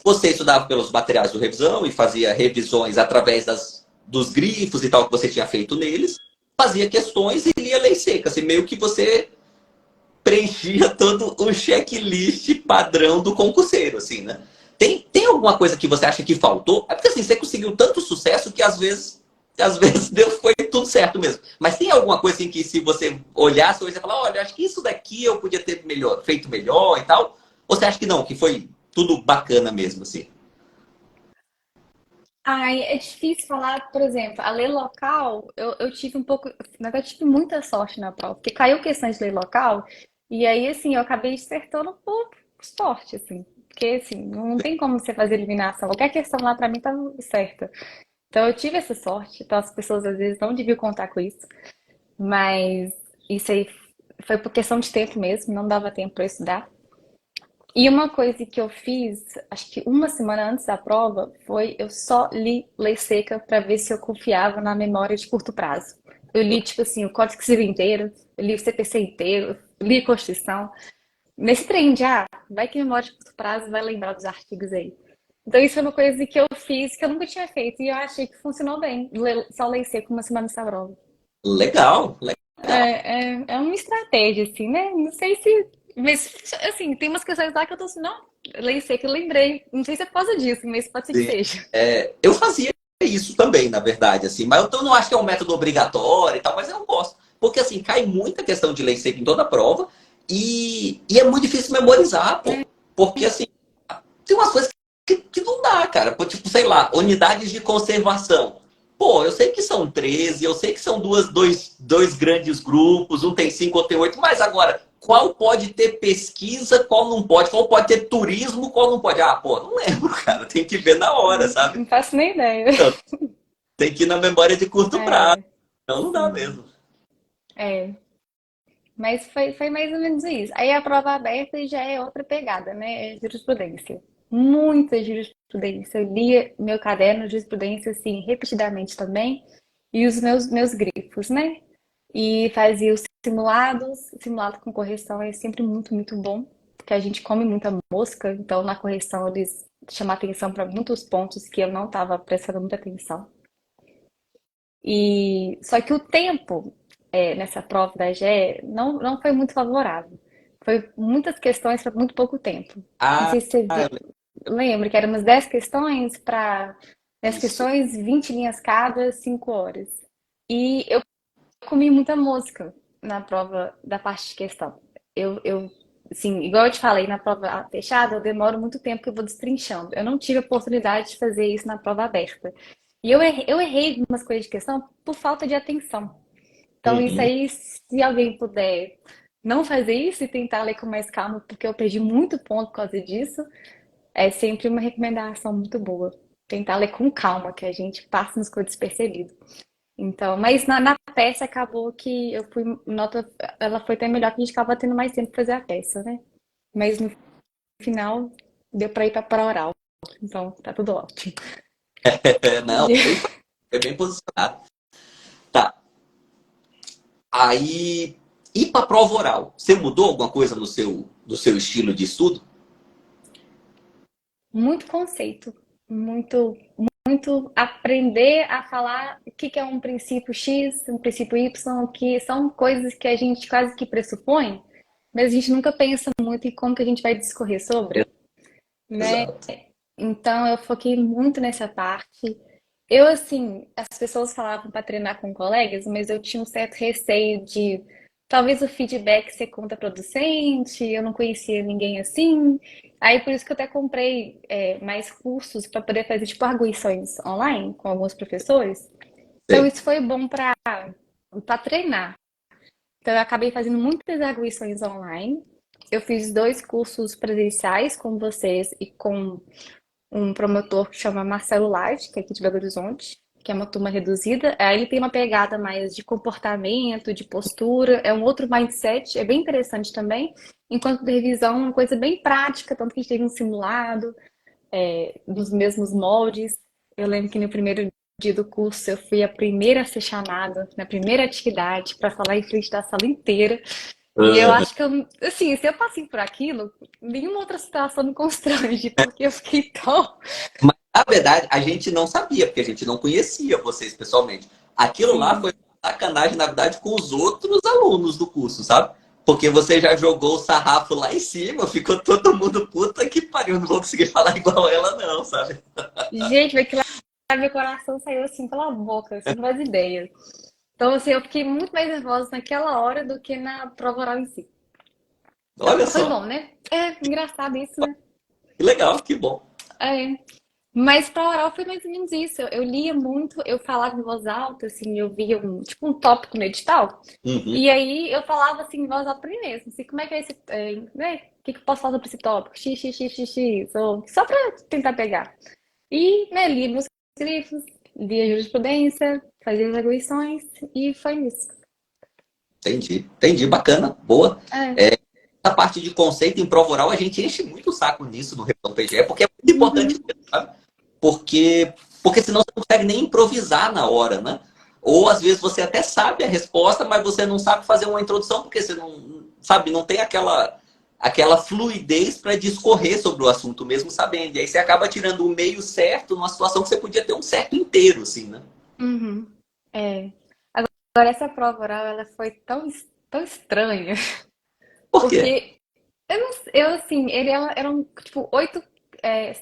[SPEAKER 1] você estudava pelos materiais do revisão e fazia revisões através dos grifos e tal que você tinha feito neles, fazia questões e lia lei seca, assim, meio que você preenchia todo o checklist padrão do concurseiro, assim, né? Tem alguma coisa que você acha que faltou? É porque assim, você conseguiu tanto sucesso que às vezes deu, foi tudo certo mesmo. Mas tem alguma coisa assim que se você olhasse, você falar, olha, acho que isso daqui eu podia ter melhor, feito melhor e tal? Ou você acha que não, que foi tudo bacana mesmo, assim?
[SPEAKER 2] Ai, é difícil falar, por exemplo, a lei local, eu tive um pouco, na verdade, eu tive muita sorte na prova, porque caiu questão de lei local, e aí, assim, eu acabei acertando por sorte, assim, porque, assim, não tem como você fazer eliminação, qualquer questão lá pra mim tava certa. Então, eu tive essa sorte, então as pessoas às vezes não deviam contar com isso, mas isso aí foi por questão de tempo mesmo, não dava tempo pra eu estudar. E uma coisa que eu fiz, acho que uma semana antes da prova, foi eu só li Lei Seca para ver se eu confiava na memória de curto prazo. Eu li, tipo assim, o Código Civil inteiro, eu li o CPC inteiro, li a Constituição. Nesse trem de, vai que memória de curto prazo vai lembrar dos artigos aí. Então isso foi uma coisa que eu fiz que eu nunca tinha feito e eu achei que funcionou bem. Só Lei Seca uma semana antes da prova.
[SPEAKER 1] Legal, legal.
[SPEAKER 2] É uma estratégia, assim, né? Não sei se. Mas, assim, tem umas questões lá que eu tô assim, não, lei seca, eu lembrei. Não sei se é por causa disso, mas pode ser que
[SPEAKER 1] Sim.
[SPEAKER 2] seja.
[SPEAKER 1] Eu fazia isso também, na verdade, assim, mas eu não acho que é um método obrigatório e tal, mas eu gosto. Porque, assim, cai muita questão de lei seca em toda a prova e é muito difícil memorizar, pô. Porque, assim, tem umas coisas que não dá, cara. Pô, tipo, sei lá, unidades de conservação. Pô, eu sei que são 13, eu sei que são dois grandes grupos, um tem 5, outro tem 8, mas agora, qual pode ter pesquisa, qual não pode? Qual pode ter turismo, qual não pode? Ah, pô, não lembro, cara. Tem que ver na hora, sabe?
[SPEAKER 2] Não faço nem ideia.
[SPEAKER 1] Tem que ir na memória de curto prazo.
[SPEAKER 2] É,
[SPEAKER 1] Então não dá
[SPEAKER 2] sim.
[SPEAKER 1] mesmo.
[SPEAKER 2] É, mas foi mais ou menos isso. Aí a prova aberta já é outra pegada, né? É jurisprudência. Muita jurisprudência. Eu lia meu caderno de jurisprudência, assim, repetidamente também. E os meus grifos, né? E fazia os simulados. Simulado com correção é sempre muito, muito bom, porque a gente come muita mosca, então na correção eles chamam atenção para muitos pontos que eu não estava prestando muita atenção. E só que o tempo nessa prova da GE não foi muito favorável. Foi muitas questões para muito pouco tempo. Não
[SPEAKER 1] Ah,
[SPEAKER 2] sei se você lembra que eram umas 10 questões para 10
[SPEAKER 1] isso.
[SPEAKER 2] questões, 20 linhas cada, 5 horas. E eu comi muita mosca na prova da parte de questão. Assim, igual eu te falei, na prova fechada, eu demoro muito tempo que eu vou destrinchando. Eu não tive a oportunidade de fazer isso na prova aberta. E eu errei algumas coisas de questão por falta de atenção. Então, isso
[SPEAKER 1] Uhum.
[SPEAKER 2] aí, se alguém puder não fazer isso e tentar ler com mais calma, porque eu perdi muito ponto por causa disso, é sempre uma recomendação muito boa. Tentar ler com calma, que a gente passa nas coisas despercebido. Então, mas na peça acabou que eu fui, nota, ela foi até melhor que a gente acaba tendo mais tempo pra fazer a peça, né? Mas no final deu pra ir pra oral. Então, tá tudo ótimo.
[SPEAKER 1] Não, foi bem posicionado. Tá. Aí, e para prova oral? Você mudou alguma coisa no seu estilo de estudo?
[SPEAKER 2] Muito conceito, muito, muito aprender a falar o que é um princípio X, um princípio Y, que são coisas que a gente quase que pressupõe. mas a gente nunca pensa muito em como que a gente vai discorrer sobre, né?
[SPEAKER 1] Exato.
[SPEAKER 2] Então eu foquei muito nessa parte. Eu, assim, as pessoas falavam para treinar com colegas, mas eu tinha um certo receio de talvez o feedback ser contraproducente, eu não conhecia ninguém assim. Aí por isso que eu até comprei mais cursos para poder fazer tipo arguições online com alguns professores. Então
[SPEAKER 1] Sei.
[SPEAKER 2] isso foi bom para treinar. Então eu acabei fazendo muitas arguições online. Eu fiz dois cursos presenciais com vocês e com um promotor que chama Marcelo Light, que é aqui de Belo Horizonte, que é uma turma reduzida. Aí ele tem uma pegada mais de comportamento, de postura, é um outro mindset, é bem interessante também. Enquanto de revisão, uma coisa bem prática, tanto que a gente teve um simulado dos mesmos moldes. Eu lembro que no primeiro dia do curso eu fui a primeira a ser chamada, na primeira atividade, para falar em frente da sala inteira. E eu
[SPEAKER 1] Aham.
[SPEAKER 2] acho que, assim, se eu passei por aquilo, nenhuma outra situação me constrange, porque eu fiquei tão.
[SPEAKER 1] Mas, na verdade, a gente não sabia, porque a gente não conhecia vocês pessoalmente. Aquilo lá foi
[SPEAKER 2] Sim.
[SPEAKER 1] sacanagem, na verdade, com os outros alunos do curso, sabe? Porque você já jogou o sarrafo lá em cima, ficou todo mundo puta que pariu, não vou conseguir falar igual ela, não, sabe?
[SPEAKER 2] Gente, vai que lá meu coração saiu assim pela boca, você não faz ideia. Então, assim, eu fiquei muito mais nervosa naquela hora do que na prova oral em si. Então,
[SPEAKER 1] Olha
[SPEAKER 2] foi
[SPEAKER 1] só,
[SPEAKER 2] bom, né? É engraçado isso, né?
[SPEAKER 1] que legal, que bom.
[SPEAKER 2] É. Mas para oral foi mais ou menos isso. Eu lia muito, eu falava em voz alta, assim, eu via tipo um tópico no edital.
[SPEAKER 1] Uhum.
[SPEAKER 2] E aí eu falava assim em voz alta para mim mesmo, assim, como é que é esse, né? O que que eu posso falar sobre esse tópico? X, x, x, x, x, ou só para tentar pegar. E, né, li meus livros, li a jurisprudência, fazia as arguições e foi isso.
[SPEAKER 1] Entendi, entendi, bacana, boa.
[SPEAKER 2] É.
[SPEAKER 1] Essa parte de conceito em prova oral, a gente enche muito o saco nisso no Revisão PGE, porque é muito importante
[SPEAKER 2] Uhum.
[SPEAKER 1] mesmo, sabe? Porque senão você não consegue nem improvisar na hora, né? Ou às vezes você até sabe a resposta, mas você não sabe fazer uma introdução, porque você não, sabe, não tem aquela fluidez para discorrer sobre o assunto mesmo sabendo. E aí você acaba tirando o meio certo numa situação que você podia ter um certo inteiro, assim, né?
[SPEAKER 2] Uhum. É. Agora, essa prova oral, ela foi tão estranha,
[SPEAKER 1] Por quê?
[SPEAKER 2] porque eu, não, eu assim, eram tipo oito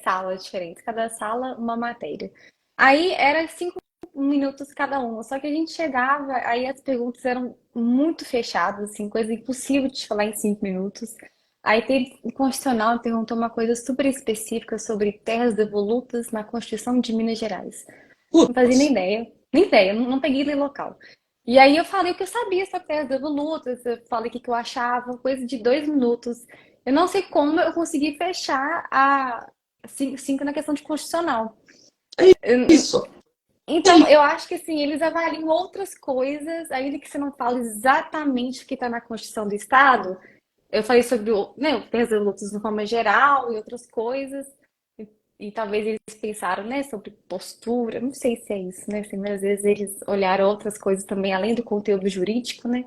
[SPEAKER 2] salas diferentes, cada sala uma matéria. Aí era 5 minutos cada uma, só que a gente chegava, aí as perguntas eram muito fechadas, assim, coisa impossível de falar em 5 minutos. Aí teve o Constitucional perguntou uma coisa super específica sobre terras devolutas na Constituição de Minas Gerais. Não fazia
[SPEAKER 1] Putz,
[SPEAKER 2] nem ideia, não peguei ele local. E aí eu falei o que eu sabia sobre terras devolutas, eu falei o que eu achava, coisa de 2 minutos. Eu não sei como eu consegui fechar a cinco na questão de constitucional.
[SPEAKER 1] é isso.
[SPEAKER 2] Então, eu acho que assim, eles avaliam outras coisas, ainda que você não fale exatamente o que está na Constituição do Estado. Eu falei sobre né, o peso lutas de forma geral e outras coisas. E talvez eles pensaram, né, sobre postura. Não sei se é isso, né? Assim, mas às vezes eles olharam outras coisas também, além do conteúdo jurídico, né?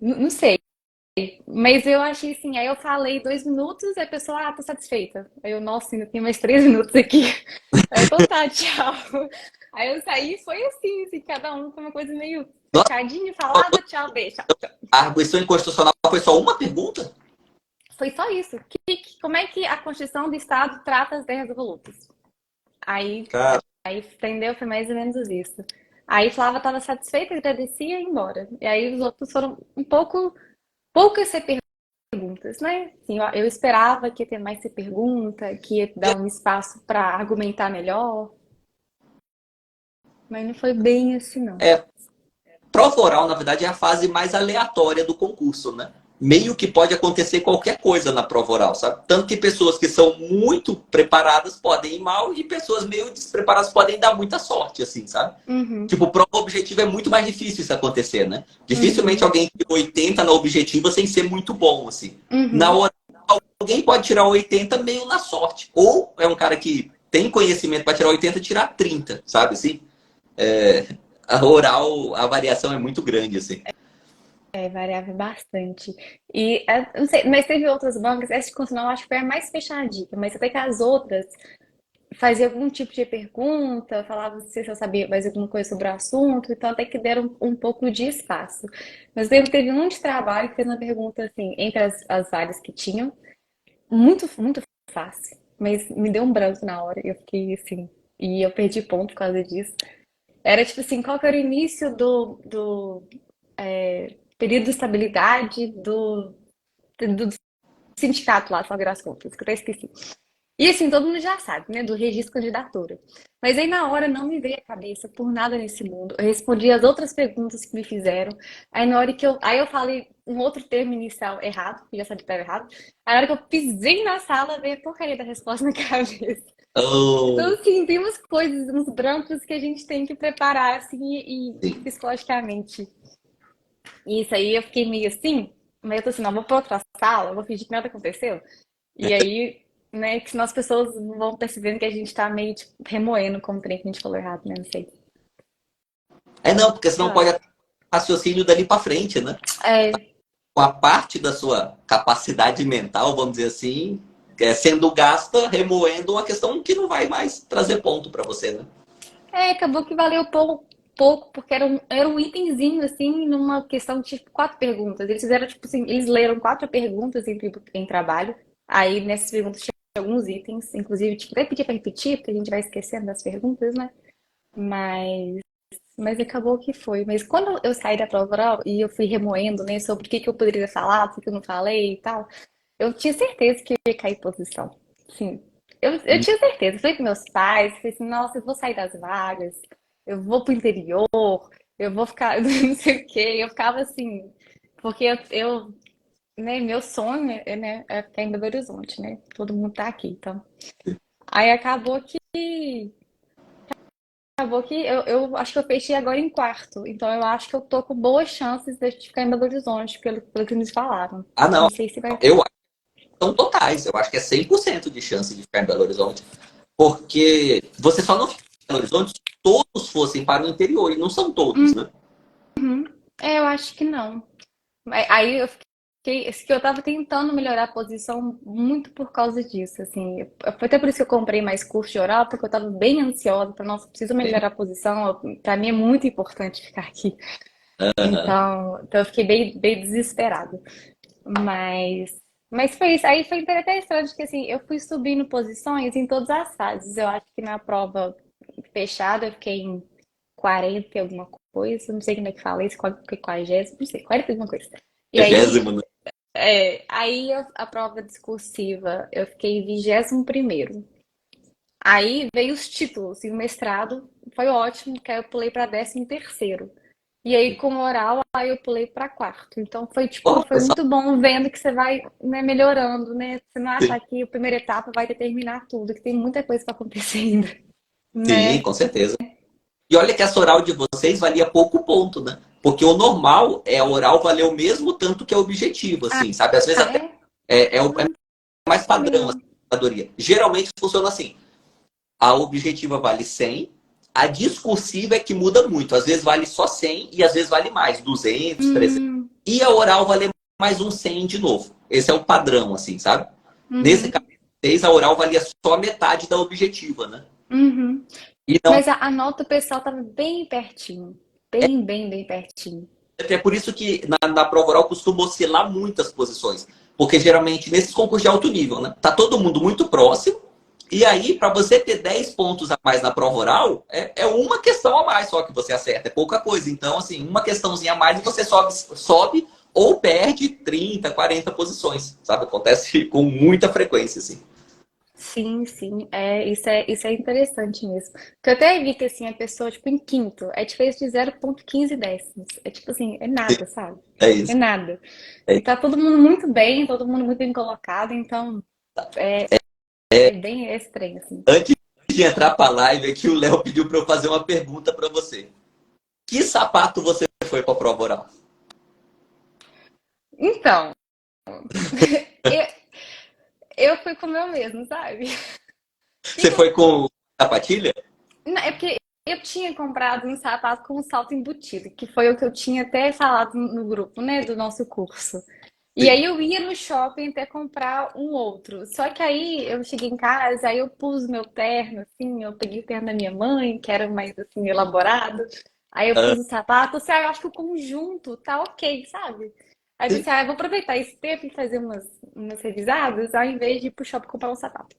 [SPEAKER 2] Não sei. Mas eu achei assim, aí eu falei 2 minutos, aí a pessoa, tô satisfeita. Aí eu, nossa, ainda tem mais 3 minutos aqui. Aí eu, então tá, tchau. Aí eu saí e foi assim, cada um com uma coisa meio
[SPEAKER 1] Nossa,
[SPEAKER 2] fechadinha, falava, tchau, beijo, tchau, tchau.
[SPEAKER 1] a arguição inconstitucional foi só uma pergunta?
[SPEAKER 2] Foi só isso. Como é que a Constituição do Estado trata as terras devolutas? Aí,
[SPEAKER 1] Cara,
[SPEAKER 2] entendeu? Foi mais ou menos isso. Aí Flávia estava satisfeita, agradecia e ia embora. E aí os outros foram poucas ser perguntas, né? Assim, eu esperava que ia ter mais ser pergunta, que ia dar um espaço para argumentar melhor, mas não foi bem assim, não.
[SPEAKER 1] é, prova oral, na verdade, é a fase mais aleatória do concurso, né? Meio que pode acontecer qualquer coisa na prova oral, sabe? Tanto que pessoas que são muito preparadas podem ir mal e pessoas meio despreparadas podem dar muita sorte, assim, sabe?
[SPEAKER 2] Uhum,
[SPEAKER 1] Tipo, prova objetiva é muito mais difícil isso acontecer, né? Dificilmente
[SPEAKER 2] uhum,
[SPEAKER 1] alguém tira 80 na objetiva sem ser muito bom, assim. Na
[SPEAKER 2] uhum.
[SPEAKER 1] hora, alguém pode tirar 80 meio na sorte. Ou é um cara que tem conhecimento para tirar 80 e tirar 30, sabe assim? A oral, a variação é muito grande, assim.
[SPEAKER 2] Variava bastante. E, não sei, mas teve outras bancas, essa de constitucional eu acho que foi a mais fechadinha, mas até que as outras. fazia algum tipo de pergunta, falava se eu sabia mais alguma coisa sobre o assunto, então até que deram um pouco de espaço. Mas teve um de trabalho que fez uma pergunta assim, entre as várias que tinham, muito fácil, mas me deu um branco na hora, eu fiquei assim, e eu perdi ponto por causa disso. Era tipo assim, qual que era o início do período de estabilidade do sindicato lá, só as contas, que eu até esqueci. E assim, todo mundo já sabe, né, do registro de candidatura. Mas aí na hora não me veio a cabeça por nada nesse mundo. Eu respondi as outras perguntas que me fizeram. Aí na hora que eu falei um outro termo inicial errado, que já sabia que estava errado. Aí na hora que eu pisei na sala, veio a porcaria da resposta na cabeça. Então,
[SPEAKER 1] Oh,
[SPEAKER 2] assim, tem umas coisas, uns brancos que a gente tem que preparar, assim, e
[SPEAKER 1] sim.
[SPEAKER 2] psicologicamente. E isso aí eu fiquei meio assim, mas eu tô assim, não, vou pra outra sala, vou fingir que nada aconteceu. E aí, né, que senão as pessoas vão percebendo que a gente tá meio, tipo, remoendo como trem que a gente falou errado, né? Não sei.
[SPEAKER 1] É não, porque
[SPEAKER 2] Sei
[SPEAKER 1] senão
[SPEAKER 2] lá.
[SPEAKER 1] pode até raciocínio dali para frente, né?
[SPEAKER 2] É,
[SPEAKER 1] Com a parte da sua capacidade mental, vamos dizer assim, sendo gasta remoendo uma questão que não vai mais trazer ponto para você, né?
[SPEAKER 2] acabou que valeu pouco, porque era um itemzinho, assim, numa questão de tipo, 4 perguntas. Eles fizeram, tipo assim, eles leram 4 perguntas em trabalho. Aí nessas perguntas tinha alguns itens, inclusive, tipo, até pedir pra repetir, porque a gente vai esquecendo das perguntas, né? Mas Mas acabou que foi. Mas quando eu saí da prova oral e eu fui remoendo, né, sobre o que que eu poderia falar, o que que eu não falei e tal, eu tinha certeza que eu ia cair em posição. Sim, eu tinha certeza. Eu falei com meus pais, falei assim, nossa, eu vou sair das vagas, eu vou pro interior, eu vou ficar, não sei o quê. Eu ficava assim, porque né, meu sonho né, é ficar em Belo Horizonte, né? Todo mundo tá aqui, então. Aí acabou que eu acho que eu fechei agora em quarto. Então eu acho que eu tô com boas chances de ficar em Belo Horizonte, pelo que eles falaram.
[SPEAKER 1] Ah, não.
[SPEAKER 2] Não sei se vai.
[SPEAKER 1] Eu acho que são totais. Eu acho que é 100% de chance de ficar em Belo Horizonte. Porque você só não fica em Belo Horizonte se todos fossem para o interior, e não são todos, né?
[SPEAKER 2] Eu acho que não. Aí eu fiquei. Esse que eu tava tentando melhorar a posição muito por causa disso, assim. Foi até por isso que eu comprei mais curso de oral, porque eu tava bem ansiosa para, nossa, preciso melhorar a posição. Para mim é muito importante ficar aqui. Então eu fiquei bem desesperada. Mas, mas foi isso. Aí foi interessante que assim, eu fui subindo posições em todas as fases. Eu acho que na prova fechada eu fiquei em 40 e alguma coisa, não sei como é que fala isso, 40, não sei, 40 e alguma coisa. E
[SPEAKER 1] Trigésimo,
[SPEAKER 2] aí,
[SPEAKER 1] né?
[SPEAKER 2] a prova discursiva eu fiquei em 21º. Aí veio os títulos e o mestrado foi ótimo, que aí eu pulei para 13º. E aí com o oral, aí eu pulei para quarto. Então foi tipo,
[SPEAKER 1] Pô,
[SPEAKER 2] foi
[SPEAKER 1] pessoal,
[SPEAKER 2] muito bom vendo que você vai, né, melhorando, né? Você não achar que a primeira etapa vai determinar tudo, que tem muita coisa para acontecer ainda,
[SPEAKER 1] sim,
[SPEAKER 2] né?
[SPEAKER 1] com certeza. E olha que essa oral de vocês valia pouco ponto, né? Porque o normal é a oral valer o mesmo tanto que a objetiva, assim, sabe? Às vezes
[SPEAKER 2] Ah,
[SPEAKER 1] até
[SPEAKER 2] é?
[SPEAKER 1] é mais
[SPEAKER 2] Também
[SPEAKER 1] padrão assim,
[SPEAKER 2] não.
[SPEAKER 1] a categoria. Geralmente funciona assim: a objetiva vale 100, a discursiva é que muda muito. Às vezes vale só 100 e às vezes vale mais, 200, 300.
[SPEAKER 2] Hum,
[SPEAKER 1] E a oral vale mais um 100 de novo. Esse é o padrão, assim, sabe? Nesse caso,
[SPEAKER 2] uhum,
[SPEAKER 1] a oral valia só metade da objetiva, né?
[SPEAKER 2] uhum.
[SPEAKER 1] E não
[SPEAKER 2] Mas a nota do pessoal tava bem pertinho. Bem pertinho.
[SPEAKER 1] é por isso que na prova oral costuma oscilar muitas posições. Porque geralmente nesses concursos de alto nível, né? Tá todo mundo muito próximo. E aí, para você ter 10 pontos a mais na prova oral, é uma questão a mais só que você acerta. É pouca coisa. Então, assim, uma questãozinha a mais e você sobe ou perde 30, 40 posições. Sabe? Acontece com muita frequência, assim.
[SPEAKER 2] Sim, sim, isso é interessante mesmo. Porque eu até vi que assim, a pessoa, tipo, em quinto, é diferença de 0,15 décimos. É tipo assim, é nada, sabe?
[SPEAKER 1] É
[SPEAKER 2] É
[SPEAKER 1] isso.
[SPEAKER 2] nada.
[SPEAKER 1] É
[SPEAKER 2] E tá todo mundo muito bem, todo mundo muito bem colocado, então é bem estranho, assim.
[SPEAKER 1] Antes de entrar para a live aqui, o Léo pediu para eu fazer uma pergunta para você. Que sapato você foi para a prova oral?
[SPEAKER 2] Então, eu, eu fui com o meu mesmo, sabe?
[SPEAKER 1] Você foi com sapatilha?
[SPEAKER 2] Não, é porque eu tinha comprado um sapato com um salto embutido, que foi o que eu tinha até falado no grupo, né, do nosso curso. E aí eu ia no shopping até comprar um outro. Só que aí eu cheguei em casa, aí eu pus meu terno, assim, eu peguei o terno da minha mãe, que era mais assim, elaborado. Aí eu pus o sapato, assim, eu acho que o conjunto tá ok, sabe? Aí eu pensei, vou aproveitar esse tempo e fazer umas revisadas, ao invés de ir pro shopping comprar um sapato.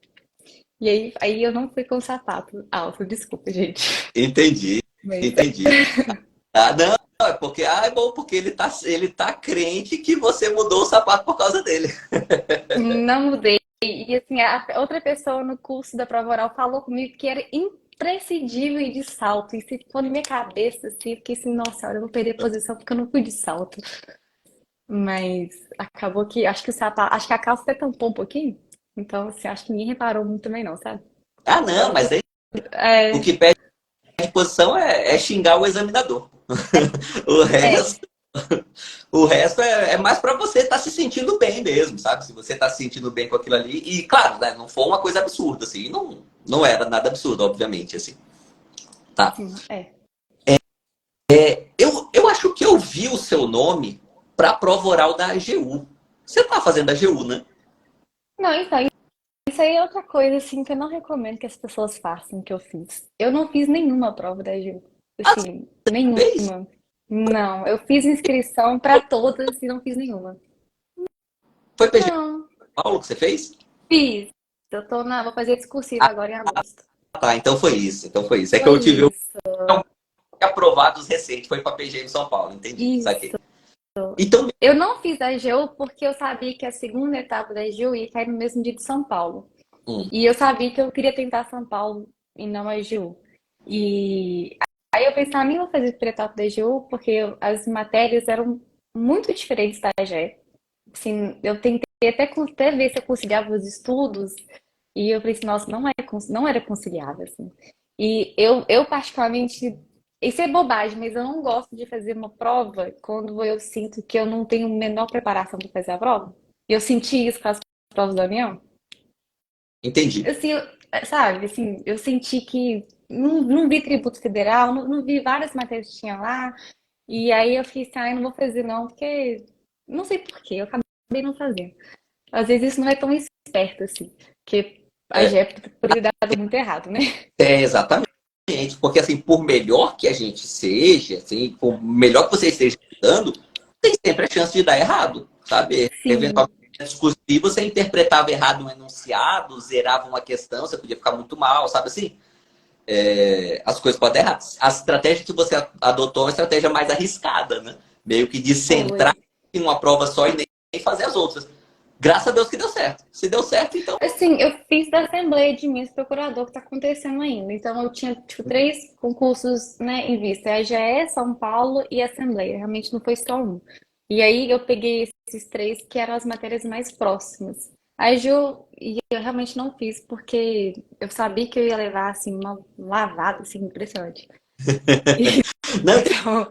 [SPEAKER 2] E aí eu não fui com o sapato alto, desculpa, gente.
[SPEAKER 1] Entendi,
[SPEAKER 2] Mas
[SPEAKER 1] entendi. Ah, não, é porque, é bom, porque ele tá crente que você mudou o sapato por causa dele.
[SPEAKER 2] não mudei. E assim, a outra pessoa no curso da prova oral falou comigo que era imprescindível ir de salto. E se ficou na minha cabeça, assim, eu fiquei assim, nossa, eu vou perder posição porque eu não fui de salto. Mas acabou que, acho que o sapato, acho que a calça até tampou um pouquinho. Então, assim, acho que ninguém reparou muito também não, sabe?
[SPEAKER 1] Ah, não, mas aí o
[SPEAKER 2] É,
[SPEAKER 1] que pede posição é xingar o examinador. O
[SPEAKER 2] é,
[SPEAKER 1] resto, o resto é mais para você estar se sentindo bem mesmo, sabe? Se você está se sentindo bem com aquilo ali. E, claro, né, não foi uma coisa absurda, assim. Não era nada absurdo, obviamente, assim. Tá.
[SPEAKER 2] sim, é.
[SPEAKER 1] Eu acho que eu vi o seu nome para a prova oral da AGU. Você tá fazendo a AGU, né?
[SPEAKER 2] Não, então, isso aí é outra coisa, assim, que eu não recomendo que as pessoas façam, que eu fiz. Eu não fiz nenhuma prova da Gil.
[SPEAKER 1] Ah,
[SPEAKER 2] Assim,
[SPEAKER 1] você fez?
[SPEAKER 2] nenhuma. Não, eu fiz inscrição para todas e não fiz nenhuma.
[SPEAKER 1] Foi PG
[SPEAKER 2] Não,
[SPEAKER 1] Paulo que você fez?
[SPEAKER 2] fiz. Vou fazer discursiva agora em agosto.
[SPEAKER 1] Tá, então foi isso. Então foi isso. É que
[SPEAKER 2] Foi
[SPEAKER 1] eu tive um
[SPEAKER 2] isso,
[SPEAKER 1] aprovados recente, foi para PG em São Paulo, entendi.
[SPEAKER 2] isso.
[SPEAKER 1] Saquei. Então,
[SPEAKER 2] Eu não fiz a AGU porque eu sabia que a segunda etapa da AGU ia cair no mesmo dia de São Paulo.
[SPEAKER 1] hum,
[SPEAKER 2] E eu sabia que eu queria tentar São Paulo e não a AGU. E aí eu pensei, nem vou fazer a etapa da AGU porque as matérias eram muito diferentes da AGE. Assim, eu tentei até ver se eu conciliava os estudos e eu falei assim, nossa, não era conciliável, assim. E eu particularmente, isso é bobagem, mas eu não gosto de fazer uma prova quando eu sinto que eu não tenho a menor preparação para fazer a prova. E eu senti isso com as provas da União.
[SPEAKER 1] entendi.
[SPEAKER 2] Assim, sabe, assim, eu senti que não vi tributo federal, não vi várias matérias que tinha lá, e aí eu fiquei assim, não vou fazer não, porque não sei por quê, eu acabei não fazendo. Às vezes isso não é tão esperto assim, porque a
[SPEAKER 1] É,
[SPEAKER 2] GEP poderia dar muito errado, né?
[SPEAKER 1] exatamente. Porque assim, por melhor que a gente seja, assim, por melhor que você esteja estudando, tem sempre a chance de dar errado, sabe?
[SPEAKER 2] Sim,
[SPEAKER 1] Eventualmente, discursivo, você interpretava errado um enunciado, zerava uma questão, você podia ficar muito mal, sabe assim? As coisas podem dar errado. A estratégia que você adotou é uma estratégia mais arriscada, né? Meio que de centrar
[SPEAKER 2] foi.
[SPEAKER 1] em uma prova só e nem fazer as outras. Graças a Deus que deu certo. Se deu certo, então.
[SPEAKER 2] Assim, eu fiz da Assembleia de Minas Procurador que está acontecendo ainda. Então, eu tinha, tipo, três concursos, né, em vista. A AGE, São Paulo e Assembleia. Realmente não foi só um. E aí, eu peguei esses três que eram as matérias mais próximas. A EJU, e eu realmente não fiz, porque eu sabia que eu ia levar, assim, uma lavada, assim, impressionante.
[SPEAKER 1] Não,
[SPEAKER 2] Então,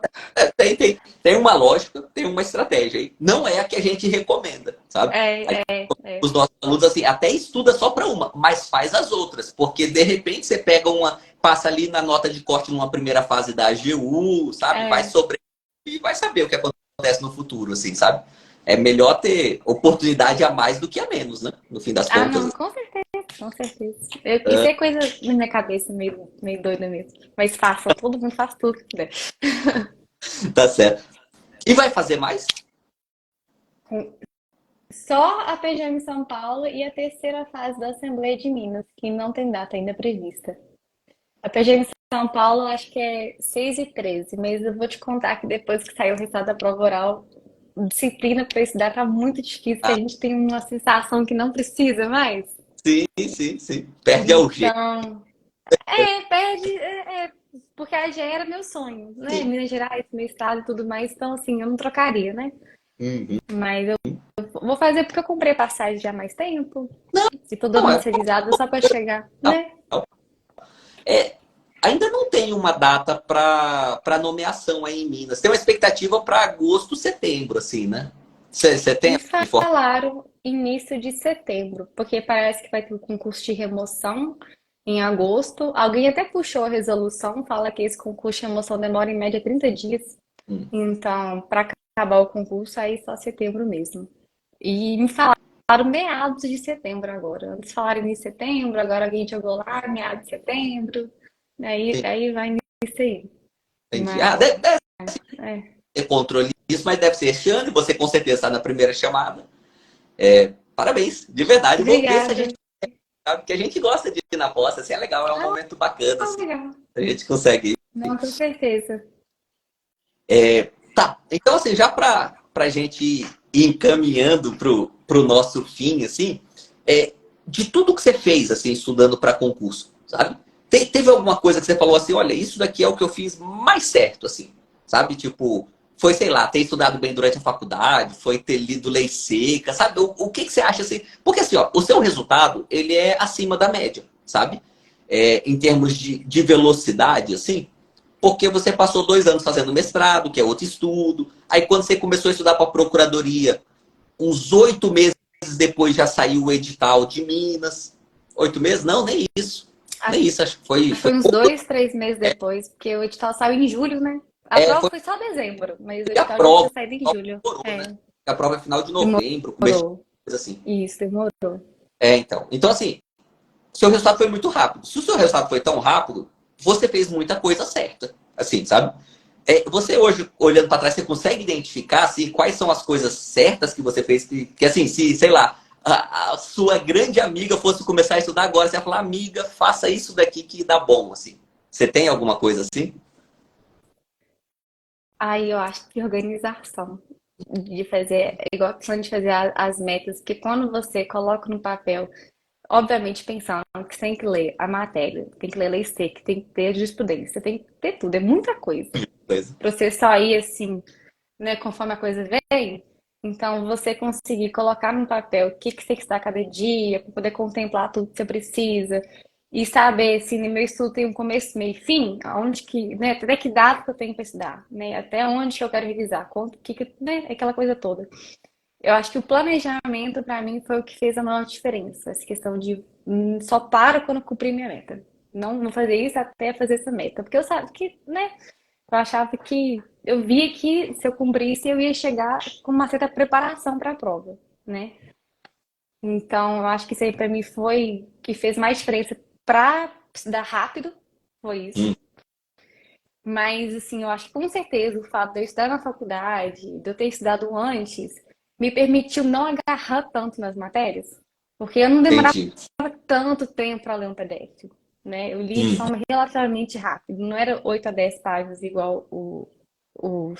[SPEAKER 1] tem uma lógica, tem uma estratégia. E não é a que a gente recomenda, sabe?
[SPEAKER 2] é.
[SPEAKER 1] Os nossos alunos, assim, até estuda só para uma, mas faz as outras. Porque, de repente, você pega uma, passa ali na nota de corte numa primeira fase da AGU, sabe? Vai
[SPEAKER 2] É.
[SPEAKER 1] sobre e vai saber o que acontece no futuro, assim, sabe? É melhor ter oportunidade a mais do que a menos, né? No fim das
[SPEAKER 2] Ah,
[SPEAKER 1] contas.
[SPEAKER 2] não, com certeza, com certeza. Isso é coisa na minha cabeça, meio doida mesmo. Mas façam, todo mundo faz tudo que puder.
[SPEAKER 1] Tá certo. E vai fazer mais?
[SPEAKER 2] Só a PGM São Paulo e a terceira fase da Assembleia de Minas, que não tem data ainda prevista. A PGM São Paulo, acho que é 6 e 13, mas eu vou te contar que depois que saiu o resultado da prova oral, disciplina para estudar tá muito difícil, que a
[SPEAKER 1] Ah,
[SPEAKER 2] gente tem uma sensação que não precisa mais.
[SPEAKER 1] sim, sim, sim. Perde a urgência.
[SPEAKER 2] Então, perde, porque a AGE era meu sonho, né?
[SPEAKER 1] Sim.
[SPEAKER 2] Minas Gerais, meu estado e tudo mais, então assim, eu não trocaria, né?
[SPEAKER 1] Uhum.
[SPEAKER 2] Mas eu vou fazer porque eu comprei passagem já há mais tempo e tô dando
[SPEAKER 1] Não,
[SPEAKER 2] uma revisada só pra chegar, né?
[SPEAKER 1] é, ainda não tem uma data para nomeação aí em Minas. Tem uma expectativa para agosto, setembro, assim, né? Você tem
[SPEAKER 2] Me
[SPEAKER 1] essa informação?
[SPEAKER 2] falaram início de setembro, porque parece que vai ter um concurso de remoção em agosto. Alguém até puxou a resolução, fala que esse concurso de remoção demora em média 30 dias. Então, para acabar o concurso, aí só setembro mesmo. E me falaram meados de setembro agora. Antes falaram início de setembro, agora alguém jogou lá, meados de setembro. Aí vai nisso aí.
[SPEAKER 1] Entendi.
[SPEAKER 2] Mas,
[SPEAKER 1] Ah, deve
[SPEAKER 2] é.
[SPEAKER 1] ter controle disso, mas deve ser este ano, e você com certeza está na primeira chamada. Parabéns, de verdade. Vamos ver se a
[SPEAKER 2] Obrigada.
[SPEAKER 1] gente sabe, porque a gente gosta de ir na posse, assim, é legal, é um momento bacana,
[SPEAKER 2] Ah,
[SPEAKER 1] assim,
[SPEAKER 2] legal.
[SPEAKER 1] a gente consegue.
[SPEAKER 2] Não, com certeza.
[SPEAKER 1] Tá, então assim, já pra gente ir encaminhando pro nosso fim, assim, de tudo que você fez, assim, estudando para concurso, sabe? Teve alguma coisa que você falou assim, olha, isso daqui é o que eu fiz mais certo, assim, sabe? Tipo, foi, sei lá, ter estudado bem durante a faculdade, foi ter lido lei seca, sabe? O que você acha, assim? Porque assim, ó, o seu resultado, ele é acima da média, sabe? Em termos de velocidade, assim, porque você passou 2 anos fazendo mestrado, que é outro estudo. Aí quando você começou a estudar para a procuradoria, uns 8 meses depois já saiu o edital de Minas. 8 meses? Não, nem isso. Nem
[SPEAKER 2] Acho
[SPEAKER 1] isso, acho que foi,
[SPEAKER 2] Foi uns 2, 3 meses depois, porque o edital saiu em julho, né? A prova
[SPEAKER 1] foi
[SPEAKER 2] foi só dezembro, mas o
[SPEAKER 1] a
[SPEAKER 2] edital já tinha
[SPEAKER 1] prova.
[SPEAKER 2] saído em
[SPEAKER 1] Só
[SPEAKER 2] julho.
[SPEAKER 1] demorou, né?
[SPEAKER 2] É,
[SPEAKER 1] A prova é final de novembro, começo de
[SPEAKER 2] demorou.
[SPEAKER 1] coisa assim.
[SPEAKER 2] Isso, demorou.
[SPEAKER 1] Então. Então, assim, seu resultado foi muito rápido. Se o seu resultado foi tão rápido, você fez muita coisa certa. Assim, sabe? Você hoje, olhando para trás, você consegue identificar assim, quais são as coisas certas que você fez? Que assim, se, sei lá, a sua grande amiga fosse começar a estudar agora, você ia falar, amiga, faça isso daqui que dá bom, assim. Você tem alguma coisa assim?
[SPEAKER 2] Aí eu acho que organização de fazer, é igual a questão de fazer as metas, porque quando você coloca no papel, obviamente pensando que você tem que ler a matéria, tem que ler a lei seca, tem que ter jurisprudência, tem que ter tudo, é muita coisa.
[SPEAKER 1] Coisa.
[SPEAKER 2] Pra você só ir assim, né, conforme a coisa vem. Então, você conseguir colocar no papel o que que você tem que estudar cada dia, para poder contemplar tudo que você precisa, e saber se no meu estudo tem um começo, meio e fim, aonde que, né, até que data que eu tenho para estudar, né, até onde que eu quero revisar, quanto que, né, aquela coisa toda. Eu acho que o planejamento, para mim, foi o que fez a maior diferença, essa questão de só paro quando eu cumprir minha meta. Não fazer isso até fazer essa meta, porque eu sabia que, né, eu achava que eu via que se eu cumprisse eu ia chegar com uma certa preparação para a prova, né? Então, eu acho que isso aí para mim foi que fez mais diferença para estudar rápido, foi
[SPEAKER 1] Hum,
[SPEAKER 2] isso. Mas assim, eu acho que com certeza o fato de eu estudar na faculdade, de eu ter estudado antes, me permitiu não agarrar tanto nas matérias, porque eu não demorava
[SPEAKER 1] entendi.
[SPEAKER 2] tanto tempo para ler um PDF, né? Eu li de
[SPEAKER 1] Hum,
[SPEAKER 2] forma relativamente rápida, não era 8 a 10 páginas igual o o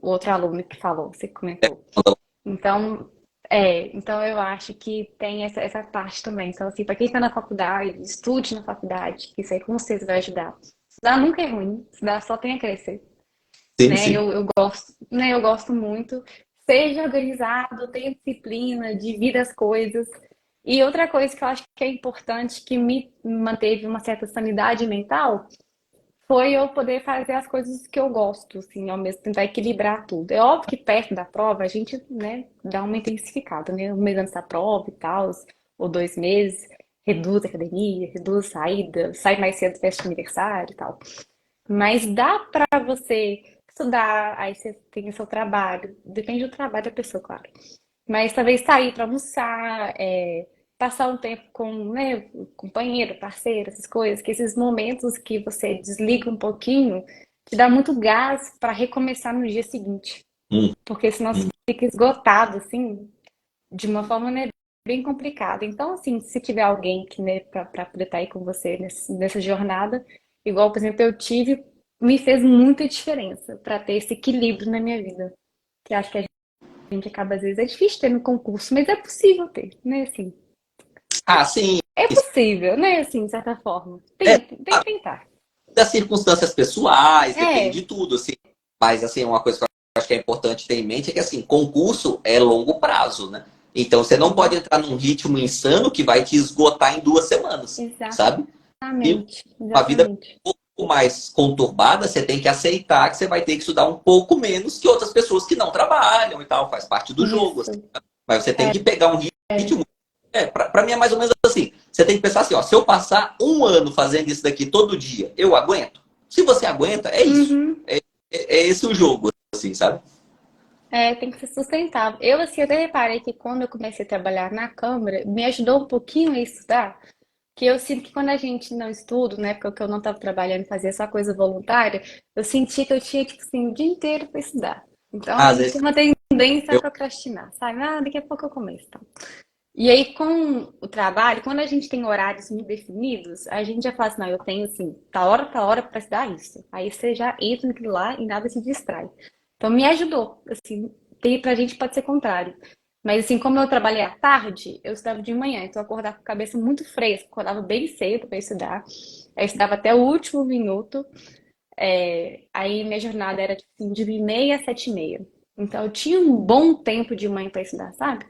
[SPEAKER 2] outro aluno que falou, você comentou. Então, então eu acho que tem essa parte também. Então, assim, para quem está na faculdade, estude na faculdade, que isso aí com certeza vai ajudar. Estudar nunca é ruim, estudar só tem a crescer,
[SPEAKER 1] sim,
[SPEAKER 2] né?
[SPEAKER 1] sim.
[SPEAKER 2] Eu gosto, né? Eu gosto muito. Seja organizado, tenha disciplina, divida as coisas. E outra coisa que eu acho que é importante, que me manteve uma certa sanidade mental, foi eu poder fazer as coisas que eu gosto, assim, ao mesmo tentar equilibrar tudo. É óbvio que perto da prova a gente, né, dá uma intensificada, né? Um mês antes da prova e tal, ou 2 meses, reduz a academia, reduz a saída, sai mais cedo festa de aniversário e tal. Mas dá pra você estudar, aí você tem o seu trabalho, depende do trabalho da pessoa, claro. Mas talvez sair para almoçar, passar um tempo com, né, companheiro, parceiro, essas coisas, que esses momentos que você desliga um pouquinho, te dá muito gás para recomeçar no dia seguinte.
[SPEAKER 1] Hum,
[SPEAKER 2] Porque senão você
[SPEAKER 1] hum.
[SPEAKER 2] fica esgotado, assim, de uma forma, né, bem complicada. Então, assim, se tiver alguém que, né, para poder estar aí com você nessa jornada, igual, por exemplo, eu tive, me fez muita diferença para ter esse equilíbrio na minha vida. Que acho que a gente acaba, às vezes, é difícil ter no concurso, mas é possível ter, né? Assim,
[SPEAKER 1] Ah, sim.
[SPEAKER 2] é possível, né? Assim, de certa forma.
[SPEAKER 1] É,
[SPEAKER 2] Tem que tentar.
[SPEAKER 1] das circunstâncias pessoais, depende
[SPEAKER 2] É,
[SPEAKER 1] de tudo, assim. Mas, assim, uma coisa que eu acho que é importante ter em mente é que, assim, concurso é longo prazo, né? Então, você não pode
[SPEAKER 2] sim,
[SPEAKER 1] entrar num ritmo insano que vai te esgotar em 2 semanas, sabe? E
[SPEAKER 2] exatamente,
[SPEAKER 1] uma vida
[SPEAKER 2] exatamente.
[SPEAKER 1] um pouco mais conturbada, você tem que aceitar que você vai ter que estudar um pouco menos que outras pessoas que não trabalham e tal, faz parte do jogo, assim.
[SPEAKER 2] Isso,
[SPEAKER 1] Mas você tem que pegar um ritmo. Pra mim é mais ou menos assim. Você tem que pensar assim, ó, se eu passar um ano fazendo isso daqui todo dia, eu aguento? Se você aguenta, é isso.
[SPEAKER 2] uhum,
[SPEAKER 1] É esse o jogo, assim, sabe?
[SPEAKER 2] Tem que ser sustentável. Eu, assim, até reparei que quando eu comecei a trabalhar na Câmara, me ajudou um pouquinho a estudar, que eu sinto que quando a gente não estuda, na época que eu não estava trabalhando, fazia só coisa voluntária, eu senti que eu tinha, tipo assim, o dia inteiro para estudar. Então,
[SPEAKER 1] Ah,
[SPEAKER 2] a
[SPEAKER 1] às
[SPEAKER 2] gente
[SPEAKER 1] vezes
[SPEAKER 2] tem uma tendência a
[SPEAKER 1] eu...
[SPEAKER 2] procrastinar, sabe? Ah, daqui a pouco eu começo, então. E aí, com o trabalho, quando a gente tem horários muito definidos, a gente já fala assim, não, eu tenho, assim, tal hora para estudar isso. Aí você já entra naquilo lá e nada se distrai. Então, me ajudou, assim, pra gente pode ser contrário. Mas, assim, como eu trabalhei à tarde, eu estudava de manhã, então eu acordava com a cabeça muito fresca, acordava bem cedo para estudar. Aí eu estudava até o último minuto. Aí minha jornada era, tipo, assim, de 6h30 a 7h30. Então, eu tinha um bom tempo de manhã para estudar, sabe?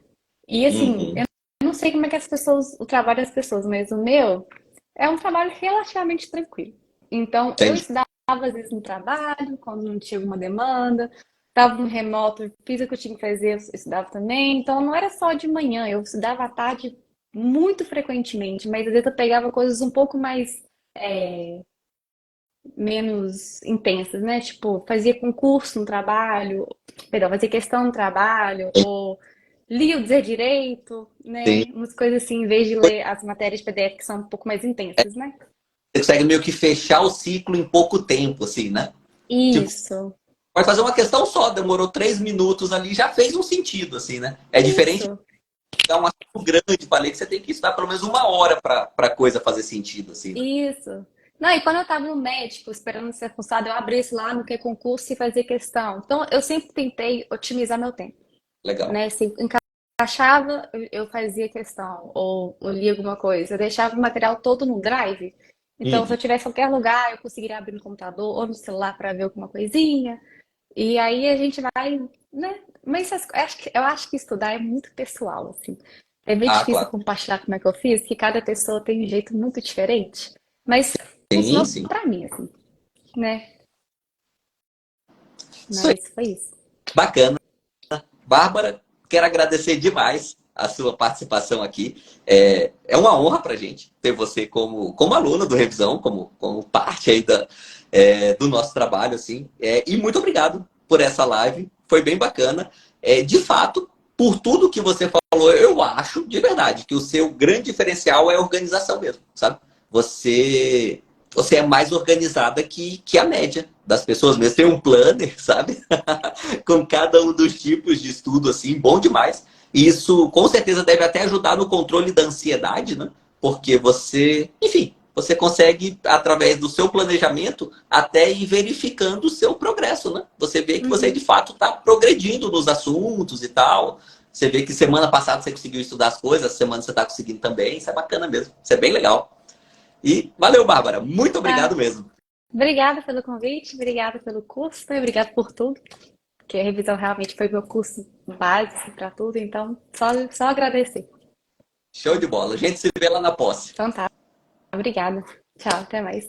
[SPEAKER 2] E, assim,
[SPEAKER 1] Uhum.
[SPEAKER 2] eu não sei como é que as pessoas, o trabalho das pessoas, mas o meu é um trabalho relativamente tranquilo. Então, eu
[SPEAKER 1] Entendi.
[SPEAKER 2] estudava às vezes no trabalho, quando não tinha alguma demanda, estava no remoto, fiz o que eu tinha que fazer, eu estudava também. Então, não era só de manhã, eu estudava à tarde muito frequentemente, mas às vezes eu pegava coisas um pouco mais, menos intensas, né? Tipo, fazia concurso no trabalho, perdão, fazia questão no trabalho, ou lia o Dizer Direito,
[SPEAKER 1] Sim.
[SPEAKER 2] né? Umas coisas assim, em vez de ler as matérias de PDF que são um pouco mais intensas, né?
[SPEAKER 1] Você consegue meio que fechar o ciclo em pouco tempo, assim, né? Tipo,
[SPEAKER 2] Isso,
[SPEAKER 1] vai fazer uma questão só, demorou 3 minutos ali, já fez um sentido, assim, né? É diferente de
[SPEAKER 2] isso,
[SPEAKER 1] dar um assunto grande para ler, que você tem que estudar pelo menos 1 hora para a coisa fazer sentido, assim, né?
[SPEAKER 2] isso. Não, e quando eu estava no médico, esperando ser cursado, eu abri esse lá no que é concurso e fazia questão. Então, eu sempre tentei otimizar meu tempo,
[SPEAKER 1] Legal.
[SPEAKER 2] né? Se encaixava, eu fazia questão, ou eu lia alguma coisa. Eu deixava o material todo no Drive. Então, se
[SPEAKER 1] Uhum.
[SPEAKER 2] eu tivesse qualquer lugar, eu conseguiria abrir no computador ou no celular para ver alguma coisinha. E aí a gente vai, né? Mas eu acho que estudar é muito pessoal, assim. É meio
[SPEAKER 1] Ah,
[SPEAKER 2] difícil
[SPEAKER 1] claro.
[SPEAKER 2] compartilhar como é que eu fiz, que cada pessoa tem um jeito muito diferente. Mas
[SPEAKER 1] Sim,
[SPEAKER 2] funcionou
[SPEAKER 1] sim.
[SPEAKER 2] pra mim, assim, né?
[SPEAKER 1] Isso aí.
[SPEAKER 2] Mas foi isso.
[SPEAKER 1] Bacana. Bárbara, quero agradecer demais a sua participação aqui. É uma honra para a gente ter você como aluna do Revisão, como parte aí do nosso trabalho, assim. E muito obrigado por essa live, foi bem bacana. De fato, por tudo que você falou, eu acho, de verdade, que o seu grande diferencial é a organização mesmo, sabe? Você, você é mais organizada que a média das pessoas mesmo. Tem um planner, sabe? Com cada um dos tipos de estudo, assim, bom demais. E isso com certeza deve até ajudar no controle da ansiedade, né? Porque você, enfim, você consegue, através do seu planejamento, até ir verificando o seu progresso, né? Você vê que você de
[SPEAKER 2] Uhum.
[SPEAKER 1] fato está progredindo nos assuntos e tal. Você vê que semana passada você conseguiu estudar as coisas, essa semana você está conseguindo também. Isso é bacana mesmo. Isso é bem legal. E valeu, Bárbara. Muito
[SPEAKER 2] Ah,
[SPEAKER 1] obrigado mesmo.
[SPEAKER 2] obrigada pelo convite, obrigada pelo curso, né? Obrigada por tudo. Que a revisão realmente foi meu curso básico para tudo, então só agradecer.
[SPEAKER 1] Show de bola. A gente se vê lá na posse.
[SPEAKER 2] Então tá, obrigada. Tchau, até mais.